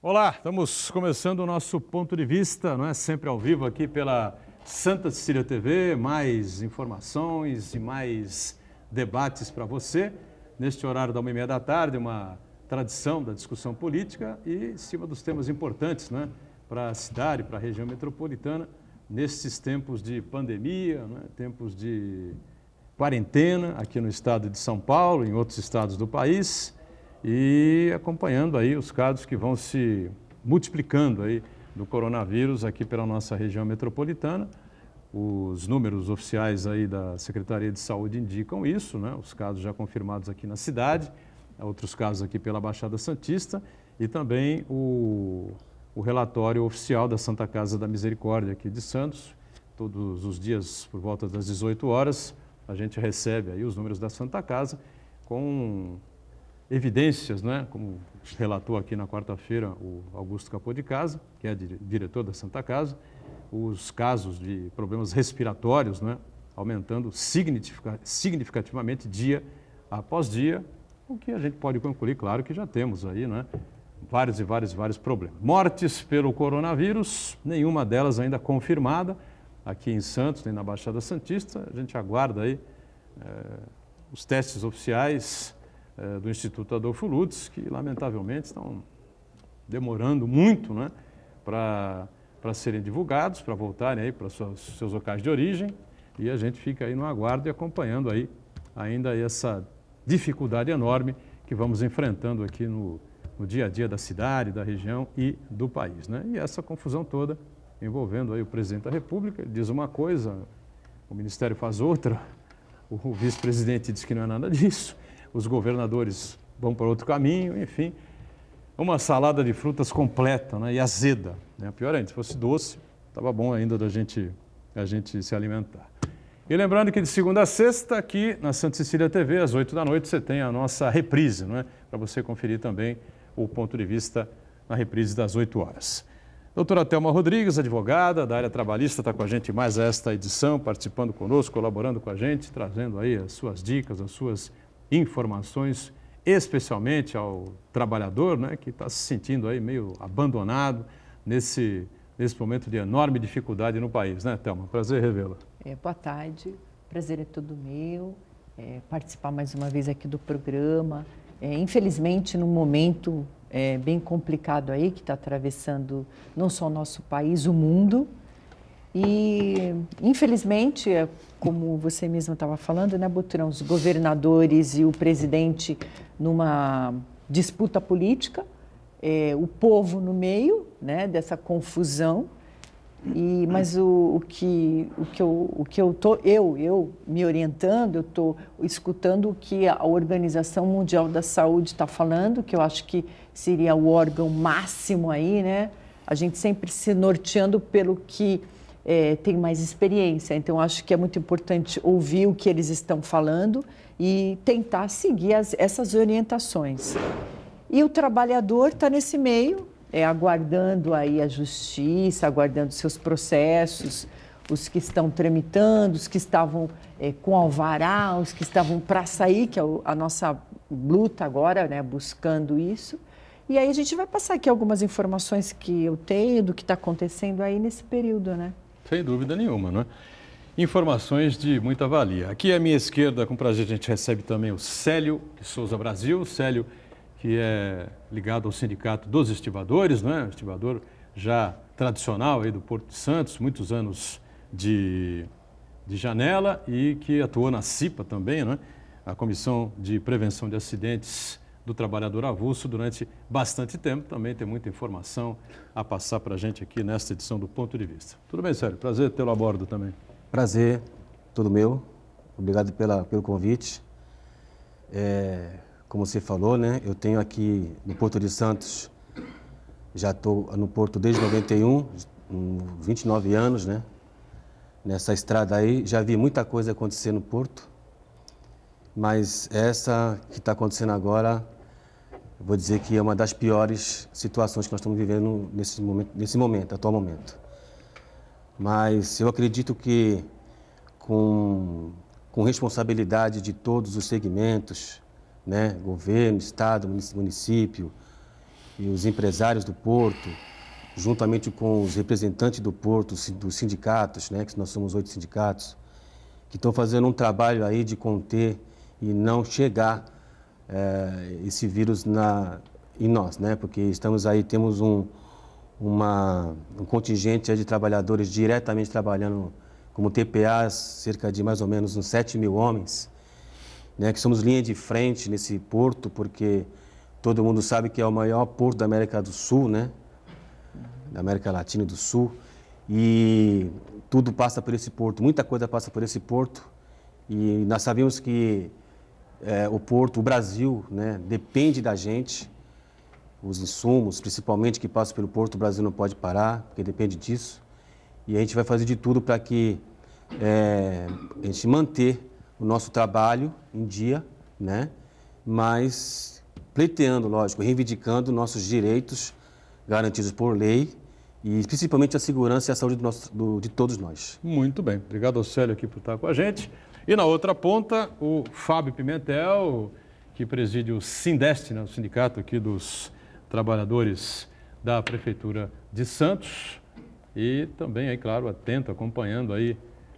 Olá, estamos começando o nosso ponto de vista, não é? Sempre ao vivo aqui pela Santa Cecília TV, mais informações e mais debates para você, neste horário da 1h30 da tarde, uma tradição da discussão política e em cima dos temas importantes, né? Para a cidade, para a região metropolitana, nesses tempos de pandemia, né? Tempos de quarentena aqui no estado de São Paulo, em outros estados do país, e acompanhando aí os casos que vão se multiplicando aí do coronavírus aqui pela nossa região metropolitana. Os números oficiais aí da Secretaria de Saúde indicam isso, né? Os casos já confirmados aqui na cidade, outros casos aqui pela Baixada Santista e também o relatório oficial da Santa Casa da Misericórdia aqui de Santos. Todos os dias, por volta das 18 horas, a gente recebe aí os números da Santa Casa com evidências, né? Como relatou aqui na quarta-feira o Augusto Capô de Casa, que é diretor da Santa Casa, os casos de problemas respiratórios, né? Aumentando significativamente dia após dia, o que a gente pode concluir, claro, que já temos aí, né? Vários problemas. Mortes pelo coronavírus, nenhuma delas ainda confirmada aqui em Santos, nem na Baixada Santista. A gente aguarda aí os testes oficiais do Instituto Adolfo Lutz, que lamentavelmente estão demorando muito, né, para serem divulgados, para voltarem aí para seus locais de origem, e a gente fica aí no aguardo e acompanhando aí ainda essa dificuldade enorme que vamos enfrentando aqui no dia a dia da cidade, da região e do país, né? E essa confusão toda envolvendo aí o presidente da República, ele diz uma coisa, o Ministério faz outra, o vice-presidente diz que não é nada disso, os governadores vão para outro caminho, enfim, uma salada de frutas completa, né, e azeda, né? Pior ainda, se fosse doce, estava bom ainda da gente se alimentar. E lembrando que de segunda a sexta, aqui na Santa Cecília TV, às 8 da noite, você tem a nossa reprise, não é? Para você conferir também o ponto de vista na reprise das 8 horas. Doutora Thelma Rodrigues, advogada da área trabalhista, está com a gente mais esta edição, participando conosco, colaborando com a gente, trazendo aí as suas dicas, as suas informações, especialmente ao trabalhador, né, que está se sentindo aí meio abandonado nesse momento de enorme dificuldade no país, né, Thelma? Prazer revê-la. Boa tarde, prazer é todo meu, participar mais uma vez aqui do programa. Infelizmente, num momento bem complicado aí, que está atravessando não só o nosso país, o mundo. E, infelizmente, como você mesmo estava falando, né, Boturão, os governadores e o presidente numa disputa política, o povo no meio, né, dessa confusão. Mas o que eu estou me orientando, eu estou escutando o que a Organização Mundial da Saúde está falando, que eu acho que seria o órgão máximo aí, né? A gente sempre se norteando pelo que tem mais experiência. Então, acho que é muito importante ouvir o que eles estão falando e tentar seguir essas orientações. E o trabalhador está nesse meio, aguardando aí a justiça, aguardando seus processos, os que estão tramitando, os que estavam com alvará, os que estavam para sair, que é a nossa luta agora, né, buscando isso. E aí a gente vai passar aqui algumas informações que eu tenho do que está acontecendo aí nesse período, né? Sem dúvida nenhuma, né? Informações de muita valia. Aqui à minha esquerda, com prazer, a gente recebe também o Célio de Souza Brasil. Célio, que é ligado ao Sindicato dos Estivadores, né? Estivador já tradicional aí do Porto de Santos, muitos anos de janela e que atuou na CIPA também, né? A Comissão de Prevenção de Acidentes do Trabalhador Avulso durante bastante tempo. Também tem muita informação a passar para a gente aqui nesta edição do Ponto de Vista. Tudo bem, Célio? Prazer tê-lo a bordo também. Prazer, todo meu. Obrigado pelo convite. Como você falou, né? Eu tenho aqui no Porto de Santos, já estou no Porto desde 91, 29 anos, né? Nessa estrada aí, já vi muita coisa acontecer no Porto, mas essa que está acontecendo agora, eu vou dizer que é uma das piores situações que nós estamos vivendo atual momento. Mas eu acredito que com responsabilidade de todos os segmentos, né, governo, estado, município, e os empresários do porto, juntamente com os representantes do porto, dos sindicatos, né, que nós somos 8 sindicatos, que estão fazendo um trabalho aí de conter e não chegar esse vírus em nós, né, porque temos um contingente de trabalhadores diretamente trabalhando como TPAs, cerca de mais ou menos uns 7.000 homens, né, que somos linha de frente nesse porto, porque todo mundo sabe que é o maior porto da América do Sul, né, da América Latina e do Sul, e tudo passa por esse porto, muita coisa passa por esse porto, e nós sabemos que o Brasil, né, depende da gente, os insumos, principalmente que passam pelo porto, o Brasil não pode parar, porque depende disso, e a gente vai fazer de tudo para que a gente manter o nosso trabalho em dia, né, mas pleiteando, lógico, reivindicando nossos direitos garantidos por lei e principalmente a segurança e a saúde de todos nós. Muito bem. Obrigado ao Célio aqui por estar com a gente. E na outra ponta, o Fábio Pimentel, que preside o Sindeste, né, o sindicato aqui dos trabalhadores da Prefeitura de Santos e também, aí, claro, atento, acompanhando aí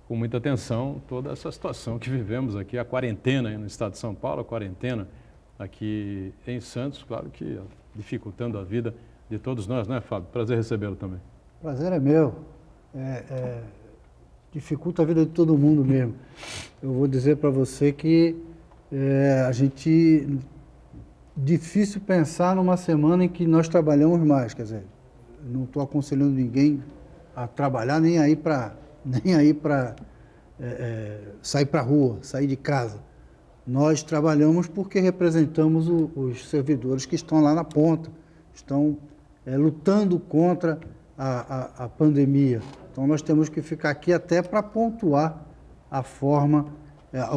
com muita atenção toda essa situação que vivemos aqui, a quarentena aí no estado de São Paulo, a quarentena aqui em Santos, claro que dificultando a vida de todos nós, né, Fábio? Prazer recebê-lo também. Prazer é meu. Dificulta a vida de todo mundo mesmo. Eu vou dizer para você que difícil pensar numa semana em que nós trabalhamos mais, quer dizer, não estou aconselhando ninguém a trabalhar nem aí para sair para a rua, sair de casa. Nós trabalhamos porque representamos os servidores que estão lá na ponta, estão lutando contra a pandemia. Então, nós temos que ficar aqui até para pontuar a forma,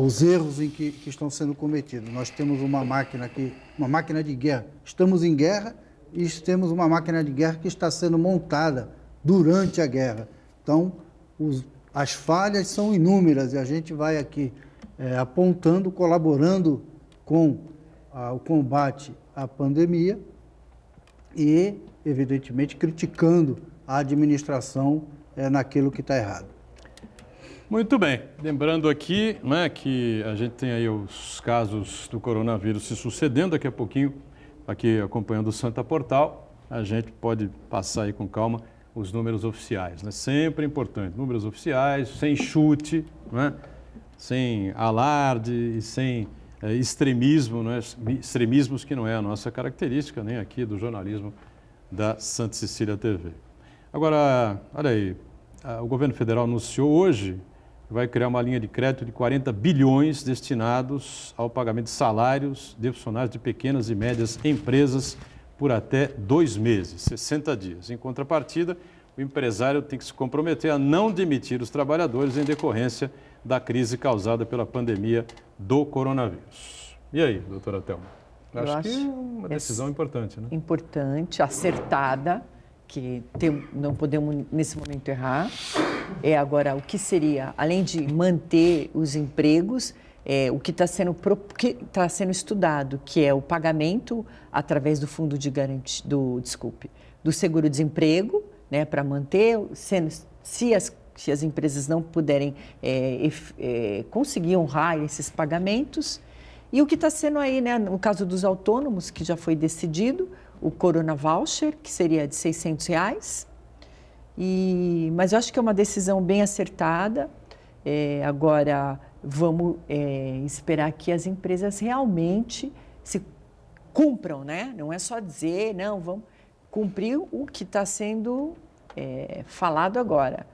os erros em que estão sendo cometidos. Nós temos uma máquina aqui, uma máquina de guerra. Estamos em guerra e temos uma máquina de guerra que está sendo montada durante a guerra. Então, as falhas são inúmeras e a gente vai aqui apontando, colaborando com o combate à pandemia e, evidentemente, criticando a administração naquilo que está errado. Muito bem. Lembrando aqui, né, que a gente tem aí os casos do coronavírus se sucedendo. Daqui a pouquinho, aqui acompanhando o Santa Portal, a gente pode passar aí com calma os números oficiais, né? Sempre importante. Números oficiais, sem chute, né? Sem alarde e sem extremismo, né? Extremismos que não é a nossa característica, nem aqui do jornalismo da Santa Cecília TV. Agora, olha aí, o governo federal anunciou hoje que vai criar uma linha de crédito de 40 bilhões destinados ao pagamento de salários de funcionários de pequenas e médias empresas por até 2 meses, 60 dias. Em contrapartida, o empresário tem que se comprometer a não demitir os trabalhadores em decorrência da crise causada pela pandemia do coronavírus. E aí, doutora Thelma? Acho que é uma decisão importante, né? Importante, acertada, que não podemos nesse momento errar. Agora, o que seria, além de manter os empregos, o que está sendo estudado, que é o pagamento através do fundo de garantia, do seguro-desemprego, né, para manter, se as empresas não puderem conseguir honrar esses pagamentos. E o que está sendo aí, né, no caso dos autônomos, que já foi decidido, o Corona Voucher, que seria de R$600. Mas eu acho que é uma decisão bem acertada. Agora, vamos esperar que as empresas realmente se cumpram, né? Não é só dizer, não, vamos cumprir o que está sendo falado agora.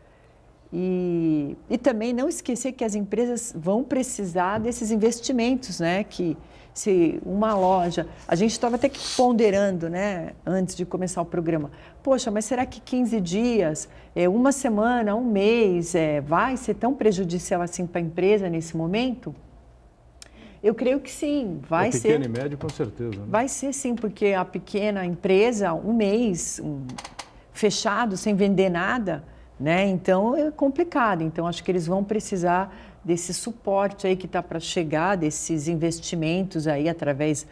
E também não esquecer que as empresas vão precisar desses investimentos, né? Que se uma loja... A gente estava até que ponderando, né? Antes de começar o programa. Poxa, mas será que 15 dias, uma semana, um mês, vai ser tão prejudicial assim para a empresa nesse momento? Eu creio que sim, vai ser. Pequeno e médio, com certeza. Né? Vai ser sim, porque a pequena empresa, um mês fechado, sem vender nada, né? Então é complicado. Então acho que eles vão precisar desse suporte aí que está para chegar, desses investimentos aí através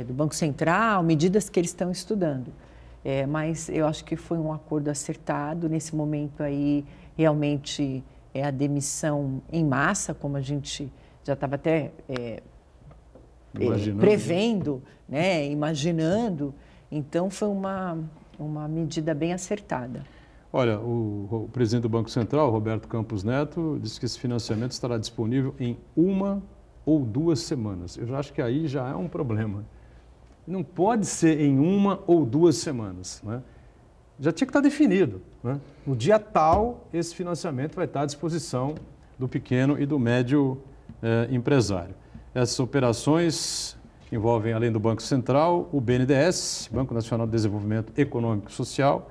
do Banco Central, medidas que eles estão estudando. Mas eu acho que foi um acordo acertado. Nesse momento aí, realmente, a demissão em massa, como a gente já estava até prevendo, né? Imaginando. Então, foi uma medida bem acertada. Olha, o presidente do Banco Central, Roberto Campos Neto, disse que esse financiamento estará disponível em 1 ou 2 semanas. Eu já acho que aí já é um problema. Não pode ser em 1 ou 2 semanas, né? Já tinha que estar definido, né? No dia tal, esse financiamento vai estar à disposição do pequeno e do médio empresário. Essas operações envolvem, além do Banco Central, o BNDES, Banco Nacional de Desenvolvimento Econômico e Social,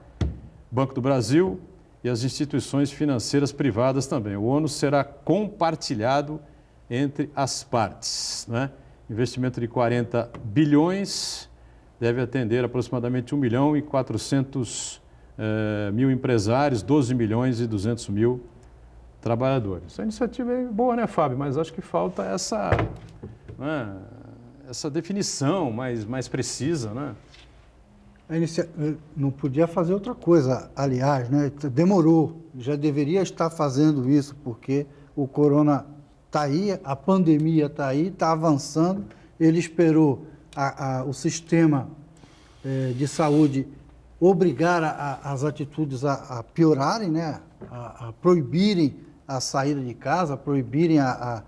Banco do Brasil e as instituições financeiras privadas também. O ônus será compartilhado entre as partes, né? Investimento de 40 bilhões deve atender aproximadamente 1.400.000 empresários, 12 milhões e 200 mil trabalhadores. A iniciativa é boa, né, Fábio? Mas acho que falta essa, né, essa definição mais precisa, né? Não podia fazer outra coisa, aliás, né? Demorou, já deveria estar fazendo isso, porque o corona está aí, a pandemia está aí, está avançando, ele esperou o sistema de saúde obrigar as atitudes a piorarem, né? A proibirem a saída de casa, a proibirem a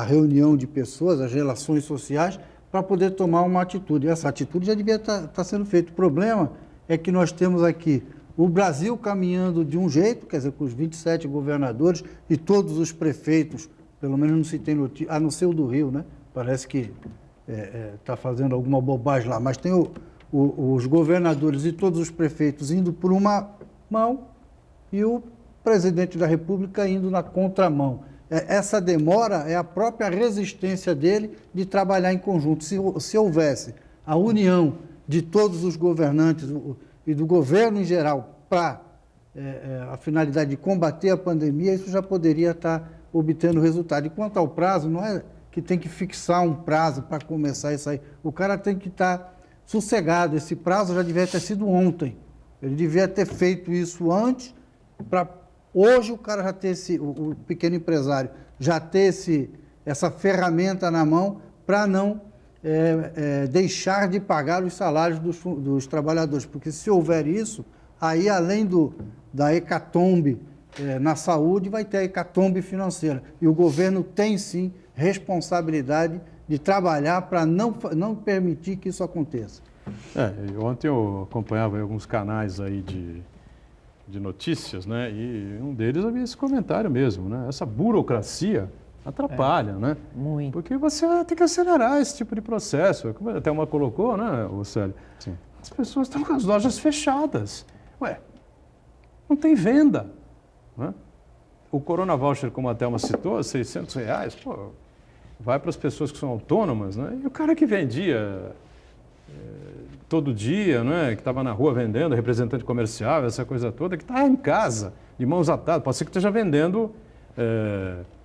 reunião de pessoas, as relações sociais, para poder tomar uma atitude. Essa atitude já devia estar sendo feita. O problema é que nós temos aqui o Brasil caminhando de um jeito, quer dizer, com os 27 governadores e todos os prefeitos, pelo menos não se tem notícia, a não ser o do Rio, né? Parece que está fazendo alguma bobagem lá, mas tem os governadores e todos os prefeitos indo por uma mão e o presidente da República indo na contramão. Essa demora é a própria resistência dele de trabalhar em conjunto. Se houvesse a união de todos os governantes e do governo em geral para a finalidade de combater a pandemia, isso já poderia estar obtendo resultado. E quanto ao prazo, não é que tem que fixar um prazo para começar isso aí. O cara tem que estar sossegado. Esse prazo já devia ter sido ontem. Ele devia ter feito isso antes para hoje o cara já ter o pequeno empresário já ter essa ferramenta na mão para não deixar de pagar os salários dos trabalhadores. Porque se houver isso, aí além da hecatombe na saúde, vai ter a hecatombe financeira. E o governo tem sim responsabilidade de trabalhar para não permitir que isso aconteça. Ontem eu acompanhava alguns canais aí de notícias, né? E um deles havia esse comentário mesmo, né? Essa burocracia atrapalha, né? Muito. Porque você tem que acelerar esse tipo de processo. Como até uma colocou, né, Célio? Sim. As pessoas estão com as lojas fechadas. Não tem venda, né? O Corona Voucher, como a Thelma citou, R$600, pô, vai para as pessoas que são autônomas, né? E o cara que vendia todo dia, né, que estava na rua vendendo, representante comercial, essa coisa toda, que está em casa, de mãos atadas, pode ser que esteja vendendo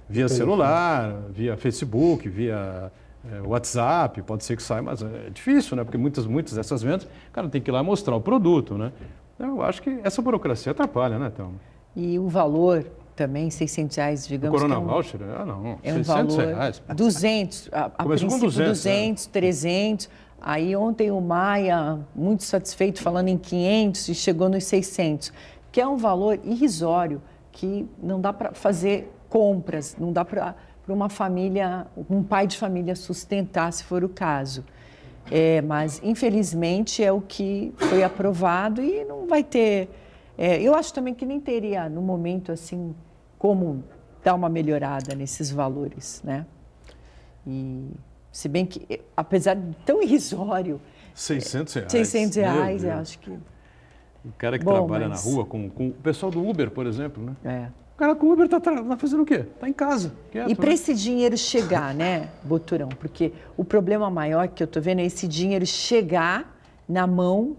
via celular, via Facebook, via WhatsApp, pode ser que saia, mas é difícil, né, porque muitas dessas vendas, o cara tem que ir lá mostrar o produto, né? Eu acho que essa burocracia atrapalha, né, Thelma? E o valor também, R$600, digamos. O Corona Voucher? Não, é um R$600. Valor 200, a princípio 200, 300. Aí ontem o Maia, muito satisfeito, falando em 500 e chegou nos 600, que é um valor irrisório, que não dá para fazer compras, não dá para uma família, um pai de família sustentar, se for o caso. Mas, infelizmente, é o que foi aprovado e não vai ter... eu acho também que nem teria, no momento, assim, como dar uma melhorada nesses valores, né? E... Se bem que, apesar de tão irrisório... R$600. R$600, eu acho que... O cara que trabalha na rua, com o pessoal do Uber, por exemplo, né? O cara com o Uber está fazendo o quê? Está em casa, quieto, e para esse dinheiro chegar, né, Boturão? Porque o problema maior que eu estou vendo é esse dinheiro chegar na mão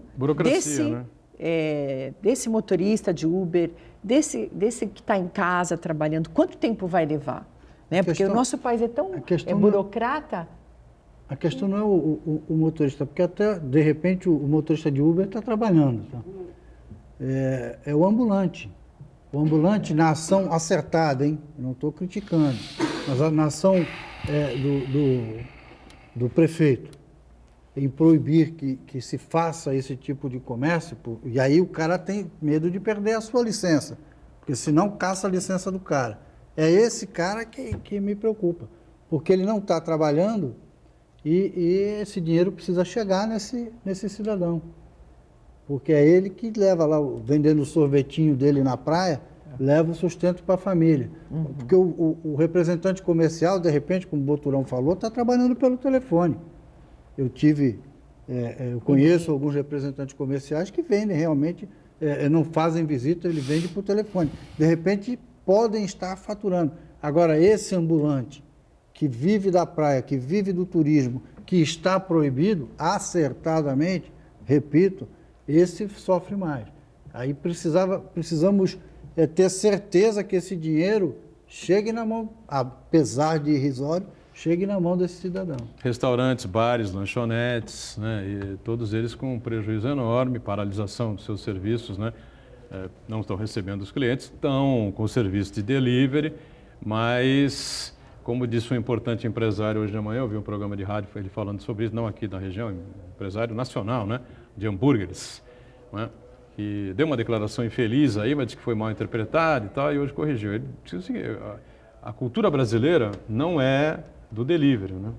desse motorista de Uber, desse que está em casa trabalhando. Quanto tempo vai levar? Né? Porque o nosso país é tão burocrata... A questão não é o motorista, porque até, de repente, o motorista de Uber está trabalhando. Tá? É o ambulante. O ambulante na ação acertada, hein? Eu não estou criticando, mas na ação do prefeito em proibir que se faça esse tipo de comércio, e aí o cara tem medo de perder a sua licença, porque senão caça a licença do cara. É esse cara que me preocupa, porque ele não está trabalhando e esse dinheiro precisa chegar nesse cidadão. Porque é ele que leva lá, vendendo o sorvetinho dele na praia, leva o sustento para a família. Porque o representante comercial, de repente, como o Boturão falou, está trabalhando pelo telefone. Eu conheço alguns representantes comerciais que vendem realmente, não fazem visita, ele vende por telefone. De repente, podem estar faturando. Agora, esse ambulante que vive da praia, que vive do turismo, que está proibido, acertadamente, repito, esse sofre mais. Aí precisamos ter certeza que esse dinheiro chegue na mão, apesar de irrisório, chegue na mão desse cidadão. Restaurantes, bares, lanchonetes, né, e todos eles com um prejuízo enorme, paralisação dos seus serviços, né, não estão recebendo os clientes, estão com o serviço de delivery, mas, como disse um importante empresário hoje de manhã, eu vi um programa de rádio ele falando sobre isso, não aqui da região, empresário nacional, né, de hambúrgueres, né, que deu uma declaração infeliz aí, mas disse que foi mal interpretada e tal, e hoje corrigiu. Ele disse o seguinte: a cultura brasileira não é do delivery, né?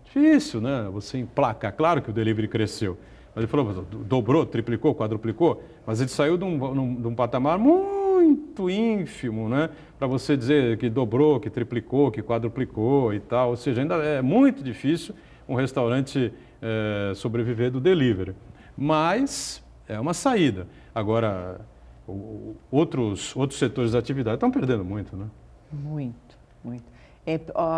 Difícil, né? Você emplacar. Claro que o delivery cresceu, mas ele falou, dobrou, triplicou, quadruplicou, mas ele saiu de um patamar muito ínfimo, né? Para você dizer que dobrou, que triplicou, que quadruplicou e tal. Ou seja, ainda é muito difícil um restaurante sobreviver do delivery. Mas é uma saída. Agora, outros setores da atividade estão perdendo muito, né? Muito, muito.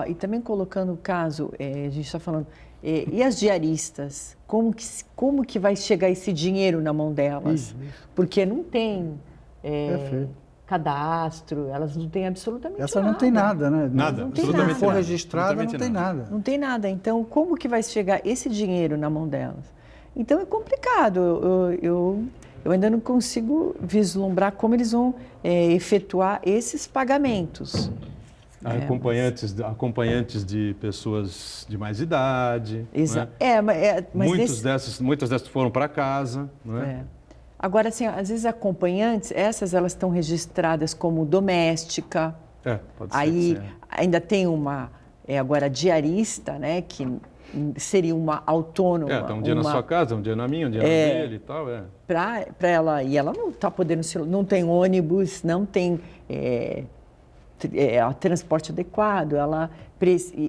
E também colocando o caso, a gente está falando, e as diaristas? Como que vai chegar esse dinheiro na mão delas? Isso. Porque não tem cadastro, elas não têm absolutamente nada. Essa não tem nada, né? Nada, não tem Se nada. não for registrada, não tem nada. nada. Não tem nada. Então, como que vai chegar esse dinheiro na mão delas? Então, é complicado. Eu ainda não consigo vislumbrar como eles vão efetuar esses pagamentos. Acompanhantes de pessoas de mais idade. Exato. Né? Mas muitas dessas foram para casa. Né? Agora, assim, às vezes acompanhantes, elas estão registradas como doméstica. Pode ser. Aí ainda tem agora diarista, né, que seria uma autônoma. Tá um dia na sua casa, um dia na minha, um dia na dele e tal. Para ela, e ela não está podendo, não tem ônibus, não tem transporte adequado, ela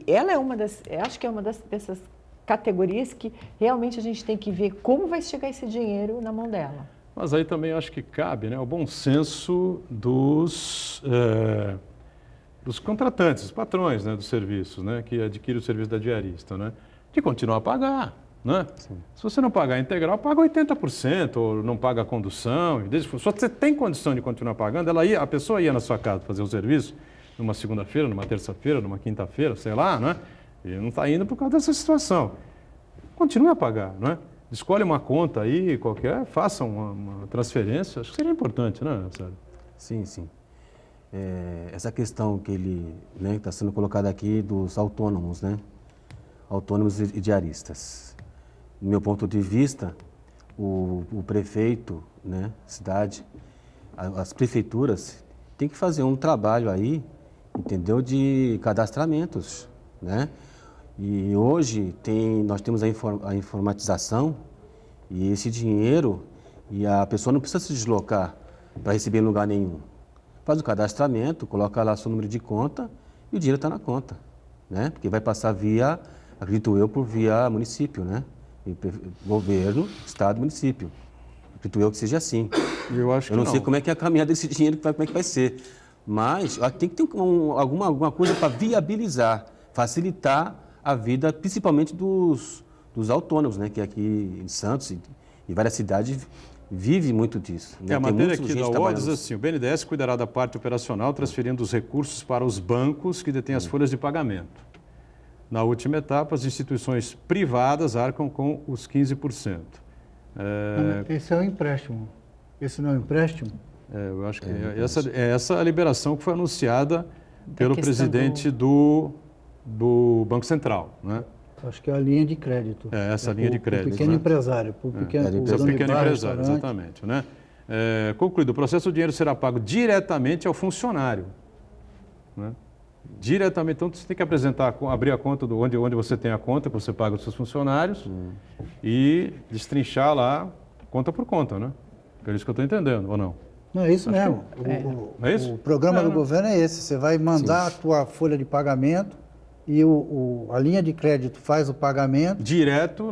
é uma acho que é uma dessas categorias que realmente a gente tem que ver como vai chegar esse dinheiro na mão dela. Mas aí também acho que cabe, né, o bom senso dos contratantes, os patrões, né, dos serviços, né, que adquirem o serviço da diarista, né, de continuar a pagar. Né? Se você não pagar integral, paga 80%, ou não paga a condução. Se você tem condição de continuar pagando, a pessoa ia na sua casa fazer o serviço numa segunda-feira, numa terça-feira, numa quinta-feira, sei lá, né? E não está indo por causa dessa situação. Continue a pagar, né? Escolhe uma conta aí, qualquer, faça uma transferência. Acho que seria importante, né, Sérgio? Sim, sim. Essa questão que ele está sendo colocada aqui dos autônomos, né? Autônomos e diaristas. Do meu ponto de vista, o prefeito, né, cidade, as prefeituras têm que fazer um trabalho aí, entendeu, de cadastramentos, né? E hoje nós temos a informatização e esse dinheiro, e a pessoa não precisa se deslocar para receber em lugar nenhum. Faz o cadastramento, coloca lá seu número de conta e o dinheiro está na conta, né? Porque vai passar acredito eu, por via município, né? Governo, estado, município. Acredito eu que seja assim. Eu não sei como é que é a caminhada desse dinheiro, como é que vai ser. Mas tem que ter alguma coisa para viabilizar, facilitar a vida, principalmente dos autônomos, né? Que aqui em Santos e várias cidades vive muito disso. Né? A matéria aqui da UOL diz assim: o BNDES cuidará da parte operacional, transferindo os recursos para os bancos que detêm as folhas de pagamento. Na última etapa, as instituições privadas arcam com os 15%. Esse é um empréstimo. Esse não é um empréstimo? Eu acho que essa a liberação que foi anunciada pelo questão presidente do Banco Central, né? Acho que é a linha de crédito. Essa linha de crédito. Para o pequeno né? empresário, para o pequeno, o Seu dono de pequeno bar, empresário, restaurante. exatamente. Né? Concluído, o processo, o dinheiro será pago diretamente ao funcionário. Né? Diretamente, então você tem que abrir a conta onde você tem a conta, que você paga os seus funcionários e destrinchar lá conta por conta, né? É isso que eu estou entendendo, ou não? Não, é isso mesmo. É isso? O programa do governo é esse. Você vai mandar a tua folha de pagamento e a linha de crédito faz o pagamento Direto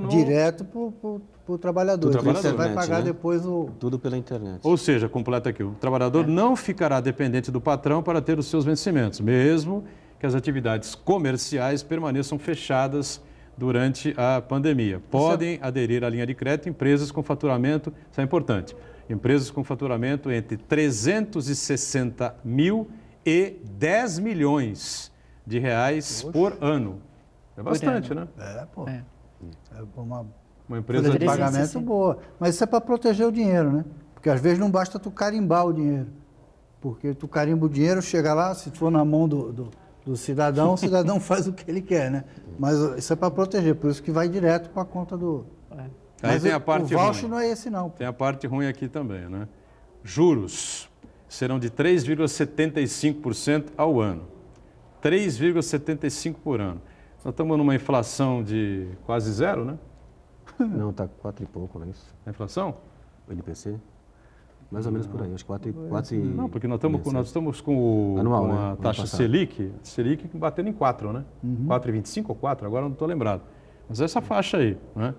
para o trabalhador. Então, você vai pagar né? depois Tudo pela internet. Ou seja, completa aqui, o trabalhador não ficará dependente do patrão para ter os seus vencimentos, mesmo que as atividades comerciais permaneçam fechadas durante a pandemia. Podem aderir à linha de crédito empresas com faturamento, isso é importante, empresas com faturamento entre 360 mil e 10 milhões de reais por ano. É bastante, né? pô. É uma Uma empresa folha de de pagamento boa. Mas isso é para proteger o dinheiro, né? Porque às vezes não basta tu carimbar o dinheiro. Porque tu carimba o dinheiro, chega lá, se for na mão do cidadão, o cidadão faz o que ele quer, né? Mas isso é para proteger, por isso que vai direto para a conta do... Aí Mas tem a parte o voucher ruim. não é esse, não. Tem a parte ruim aqui também, né? Juros serão de 3,75% ao ano. 3,75% por ano. Nós estamos numa inflação de quase zero, né? Não, está 4 e pouco, não é isso? A inflação? O NPC? Mais ou menos por aí, acho que 4 e... Não, porque nós estamos com, Anual, com né? a Ano taxa passado. Selic batendo em 4, né? 4,25 ou 4, agora não estou lembrado. Mas essa faixa aí, né?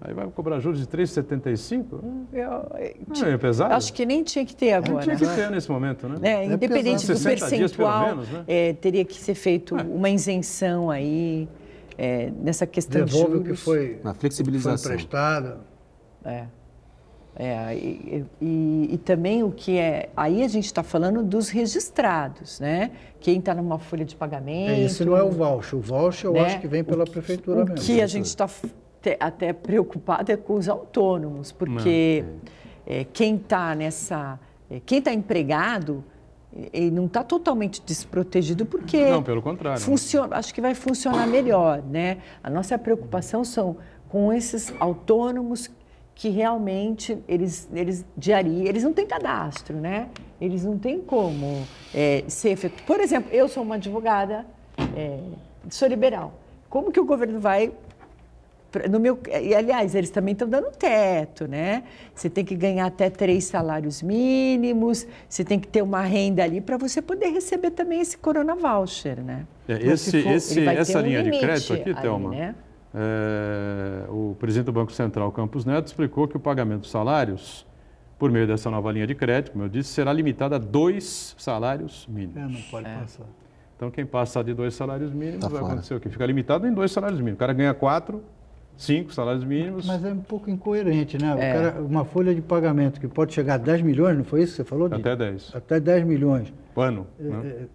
Aí vai cobrar juros de 3,75? É pesado? Acho que nem tinha que ter agora. Tinha que ter nesse momento, né? Independente do 60 dias, pelo percentual, menos, né? teria que ser feito uma isenção aí nessa questão de Devolve juros. o que foi, Uma flexibilização. foi emprestado. E também o que é... Aí a gente está falando dos registrados, né? Quem está numa folha de pagamento... Esse não é o voucher. O voucher eu acho que vem pela prefeitura o mesmo. que a gente está até preocupado é com os autônomos, porque quem está quem está empregado, ele não está totalmente desprotegido, porque... Não, pelo contrário. Acho que vai funcionar melhor, né? A nossa preocupação são com esses autônomos que realmente eles não têm cadastro, né? Eles não têm como ser efetivo. Por exemplo, eu sou uma advogada, sou liberal. Como que o governo vai... E, aliás, eles também estão dando teto, né? Você tem que ganhar até 3 salários mínimos, você tem que ter uma renda ali para você poder receber também esse Corona Voucher, né? Essa linha de crédito aqui, ali, Thelma, né? O presidente do Banco Central, Campos Neto, explicou que o pagamento dos salários, por meio dessa nova linha de crédito, como eu disse, será limitado a 2 salários mínimos. Não pode passar. Então, quem passar de 2 salários mínimos, Tá vai fora. acontecer o quê? Fica limitado em 2 salários mínimos. O cara ganha 4, 5 salários mínimos. Mas é um pouco incoerente, né? O cara, uma folha de pagamento que pode chegar a 10 milhões, não foi isso que você falou? Até 10. Até 10 milhões. Ano. Né?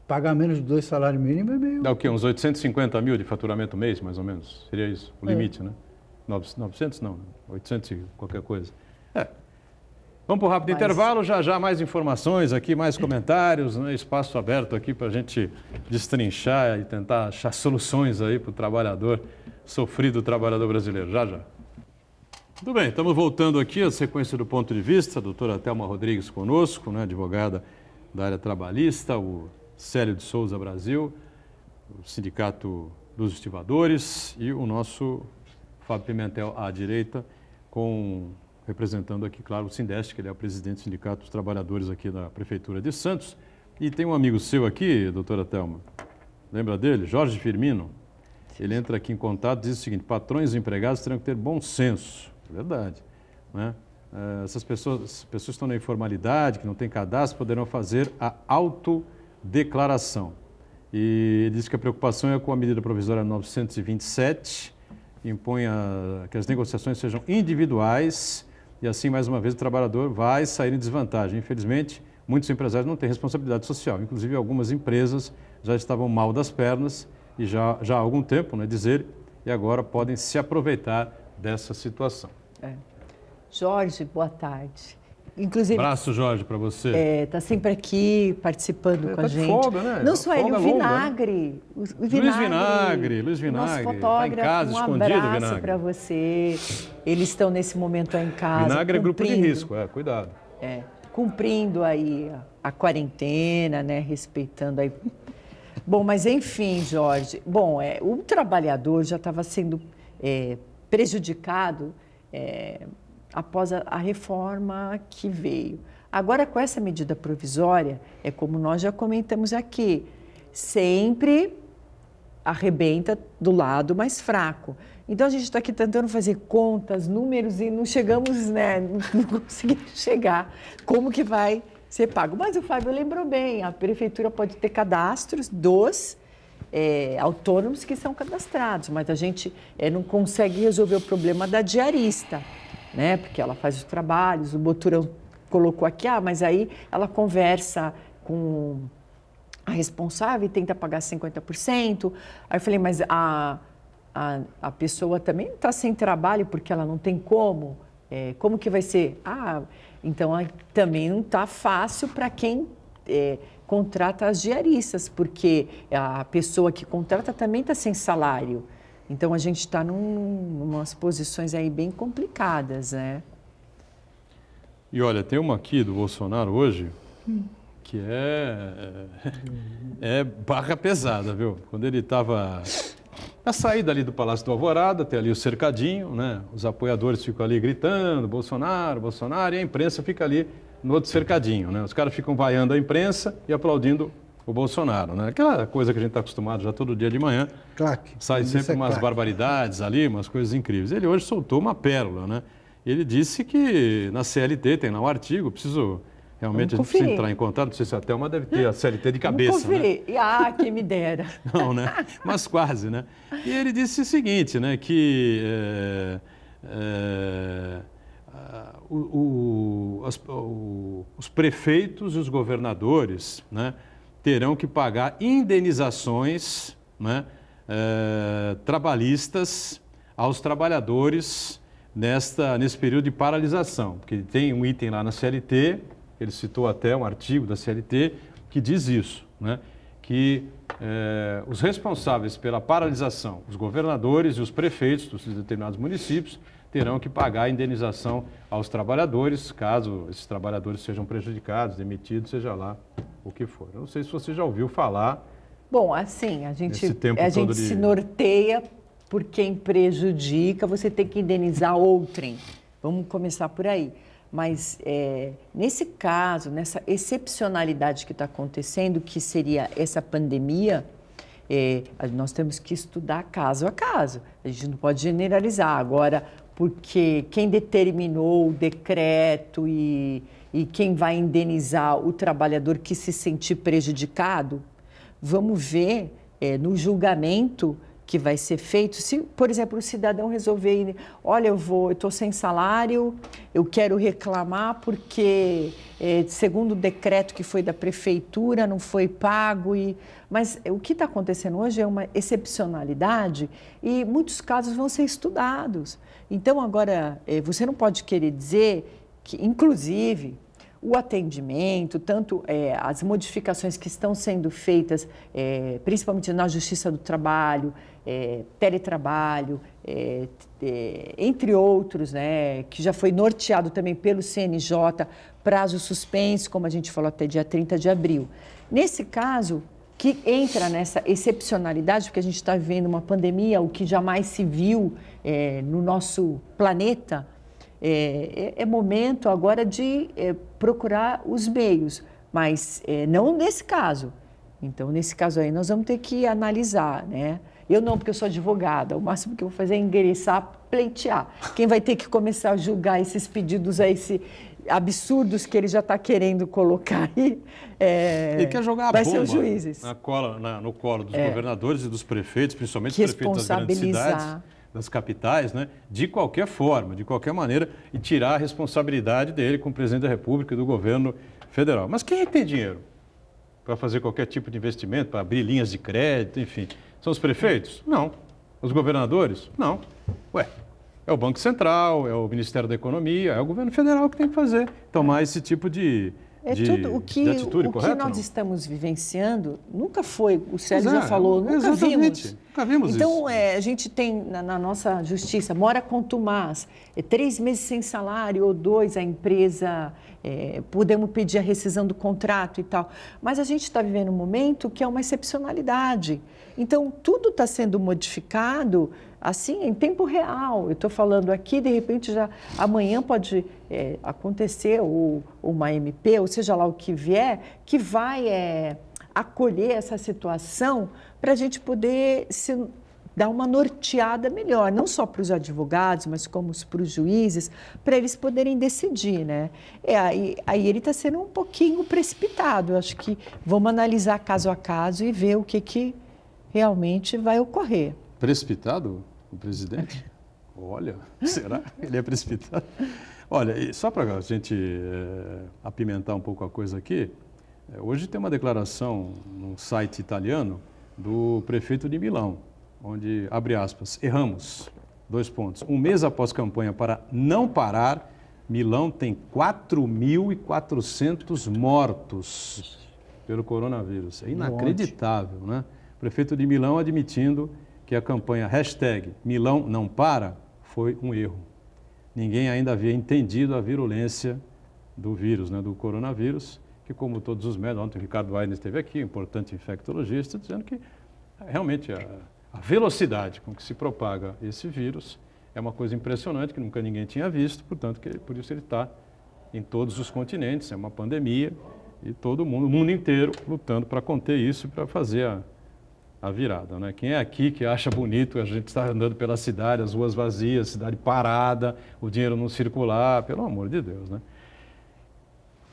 Pagar menos de 2 salários mínimos é meio... Dá o quê? Uns 850 mil de faturamento mês, mais ou menos? Seria isso, o limite, né? 900 não, 800 e qualquer coisa. Vamos para o rápido intervalo, já mais informações aqui, mais comentários, né? Espaço aberto aqui para a gente destrinchar e tentar achar soluções aí para o trabalhador sofrido, trabalhador brasileiro. Já. Tudo bem, estamos voltando aqui à sequência do ponto de vista, a doutora Thelma Rodrigues conosco, né? Advogada da área trabalhista, o Célio de Souza Brasil, o Sindicato dos Estivadores e o nosso Fábio Pimentel à direita, representando aqui, claro, o Sindeste, que ele é o presidente do Sindicato dos Trabalhadores aqui da Prefeitura de Santos. E tem um amigo seu aqui, doutora Thelma, lembra dele? Jorge Firmino. Ele entra aqui em contato e diz o seguinte: patrões e empregados terão que ter bom senso. É verdade, né? Essas pessoas que estão na informalidade, que não têm cadastro, poderão fazer a autodeclaração. E ele diz que a preocupação é com a medida provisória 927, que impõe que as negociações sejam individuais e assim, mais uma vez, o trabalhador vai sair em desvantagem. Infelizmente, muitos empresários não têm responsabilidade social. Inclusive, algumas empresas já estavam mal das pernas e já há algum tempo, né, diz ele, e agora podem se aproveitar dessa situação. Jorge, boa tarde. Inclusive, Abraço, Jorge, para você. está sempre aqui participando com a tá de gente. folga, né? Não só ele, Folga o longa, Vinagre. Luiz Vinagre. Nosso Tá fotógrafo, em casa, um escondido, abraço Vinagre. para você. Eles estão nesse momento aí em casa. Vinagre é grupo de cumprindo, risco, cuidado. cumprindo aí a quarentena, né? Respeitando aí. Bom, mas enfim, Jorge. Bom, o trabalhador já estava sendo prejudicado após a reforma que veio. Agora, com essa medida provisória, como nós já comentamos aqui, sempre arrebenta do lado mais fraco. Então, a gente está aqui tentando fazer contas, números, e não chegamos, né, não conseguimos chegar. Como que vai ser pago? Mas o Fábio lembrou bem, a prefeitura pode ter cadastros dos autônomos que são cadastrados, mas a gente não consegue resolver o problema da diarista, né? Porque ela faz os trabalhos, o Boturão colocou aqui, mas aí ela conversa com a responsável e tenta pagar 50%. Aí eu falei, mas a pessoa também está sem trabalho porque ela não tem como? Como que vai ser? Então também não está fácil para quem contrata as diaristas, porque a pessoa que contrata também está sem salário. Então, a gente está umas posições aí bem complicadas, né? E olha, tem uma aqui do Bolsonaro hoje que é barra pesada, viu? Quando ele estava na saída ali do Palácio do Alvorada, tem ali o cercadinho, né? Os apoiadores ficam ali gritando, Bolsonaro, Bolsonaro, e a imprensa fica ali no outro cercadinho, né? Os caras ficam vaiando a imprensa e aplaudindo o Bolsonaro, né? Aquela coisa que a gente está acostumado já todo dia de manhã. Claque. Sai sempre umas barbaridades ali, umas coisas incríveis. Ele hoje soltou uma pérola, né? Ele disse que na CLT, tem lá um artigo, realmente a gente precisa entrar em contato, não sei se a Thelma deve ter a CLT de cabeça, Vamos conferir. Né? Quem me dera. Não, né? Mas quase, né? E ele disse o seguinte, né? Que os prefeitos e os governadores, né, terão que pagar indenizações, né, trabalhistas aos trabalhadores nesse período de paralisação, porque tem um item lá na CLT, ele citou até um artigo da CLT que diz isso, né, que os responsáveis pela paralisação, os governadores e os prefeitos dos determinados municípios, terão que pagar a indenização aos trabalhadores, caso esses trabalhadores sejam prejudicados, demitidos, seja lá o que for. Eu não sei se você já ouviu falar. Bom, assim, a gente de... se norteia por quem prejudica, você tem que indenizar outrem. Vamos começar por aí. Mas nesse caso, nessa excepcionalidade que está acontecendo, que seria essa pandemia, nós temos que estudar caso a caso. A gente não pode generalizar. Agora, porque quem determinou o decreto e quem vai indenizar o trabalhador que se sentir prejudicado, vamos ver no julgamento que vai ser feito. Se, por exemplo, o cidadão resolver, olha, eu estou sem salário, eu quero reclamar porque, segundo o decreto que foi da prefeitura, não foi pago. Mas o que está acontecendo hoje é uma excepcionalidade e muitos casos vão ser estudados. Então, agora, você não pode querer dizer que, inclusive, o atendimento, tanto as modificações que estão sendo feitas, principalmente na Justiça do Trabalho, teletrabalho, entre outros, né, que já foi norteado também pelo CNJ, prazo suspenso, como a gente falou, até dia 30 de abril. Nesse caso, que entra nessa excepcionalidade, porque a gente está vivendo uma pandemia, o que jamais se viu no nosso planeta, é momento agora de procurar os meios, mas não nesse caso. Então, nesse caso aí, nós vamos ter que analisar, né? Eu não, porque eu sou advogada, o máximo que eu vou fazer é endereçar, pleitear. Quem vai ter que começar a julgar esses pedidos aí, absurdos que ele já está querendo colocar aí, ele quer jogar a vai bomba ser os juízes. no colo dos governadores e dos prefeitos, principalmente os prefeitos das grandes cidades, das capitais, né, de qualquer forma, de qualquer maneira, e tirar a responsabilidade dele com o presidente da República e do governo federal. Mas quem é que tem dinheiro para fazer qualquer tipo de investimento, para abrir linhas de crédito, enfim. São os prefeitos? Não. Os governadores? Não. Ué, é o Banco Central, é o Ministério da Economia, é o governo federal que tem que fazer. Tomar esse tipo de tudo o que, atitude, correto? O que nós estamos vivenciando nunca foi, o Sérgio Pois já falou, nunca exatamente. vimos. Nunca vimos então, isso. a gente tem na nossa justiça, mora contumaz, 3 meses sem salário ou 2, a empresa, podemos pedir a rescisão do contrato e tal. Mas a gente está vivendo um momento que é uma excepcionalidade. Então, tudo está sendo modificado assim, em tempo real. Eu estou falando aqui, de repente, já amanhã pode acontecer ou uma MP, ou seja lá o que vier, que vai acolher essa situação para a gente poder dar uma norteada melhor, não só para os advogados, mas como para os juízes, para eles poderem decidir, né? Aí ele está sendo um pouquinho precipitado. Eu acho que vamos analisar caso a caso e ver o que realmente vai ocorrer. Precipitado o presidente? Olha, será? Ele é precipitado? Olha, e só para a gente apimentar um pouco a coisa aqui, hoje tem uma declaração num site italiano do prefeito de Milão, onde, abre aspas, erramos, 2 pontos. Um mês após campanha para não parar, Milão tem 4.400 mortos pelo coronavírus. É inacreditável, né? O prefeito de Milão admitindo que a campanha #Milão não para foi um erro. Ninguém ainda havia entendido a virulência do vírus, né, do coronavírus, que como todos os médicos, ontem o Ricardo Aires esteve aqui, um importante infectologista, dizendo que realmente a velocidade com que se propaga esse vírus é uma coisa impressionante, que nunca ninguém tinha visto, portanto, por isso ele está em todos os continentes, é uma pandemia, e todo mundo, o mundo inteiro, lutando para conter isso e para fazer a virada, né? Quem é aqui que acha bonito a gente estar andando pela cidade, as ruas vazias, cidade parada, o dinheiro não circular, pelo amor de Deus, né?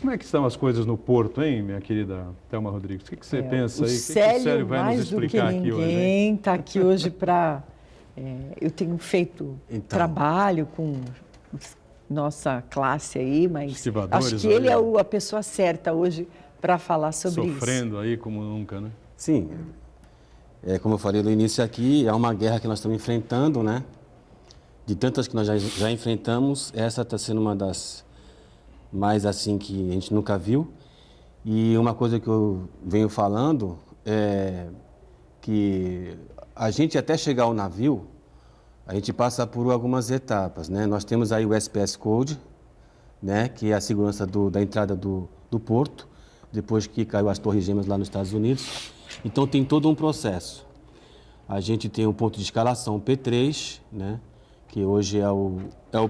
Como é que estão as coisas no Porto, hein, minha querida Thelma Rodrigues? O que você pensa aí? O que o Célio vai nos explicar aqui hoje? Ninguém está aqui hoje para... eu tenho feito trabalho com nossa classe aí, mas acho que ele é a pessoa certa hoje para falar sobre isso. Sofrendo aí como nunca, né? Sim. Como eu falei no início aqui, é uma guerra que nós estamos enfrentando, né? De tantas que nós já enfrentamos, essa está sendo uma das mais assim que a gente nunca viu. E uma coisa que eu venho falando é que a gente até chegar ao navio, a gente passa por algumas etapas, né? Nós temos aí o SPS Code, né? Que é a segurança da entrada do porto, depois que caiu as Torres Gêmeas lá nos Estados Unidos. Então tem todo um processo. A gente tem um ponto de escalação P3, né? Que hoje é o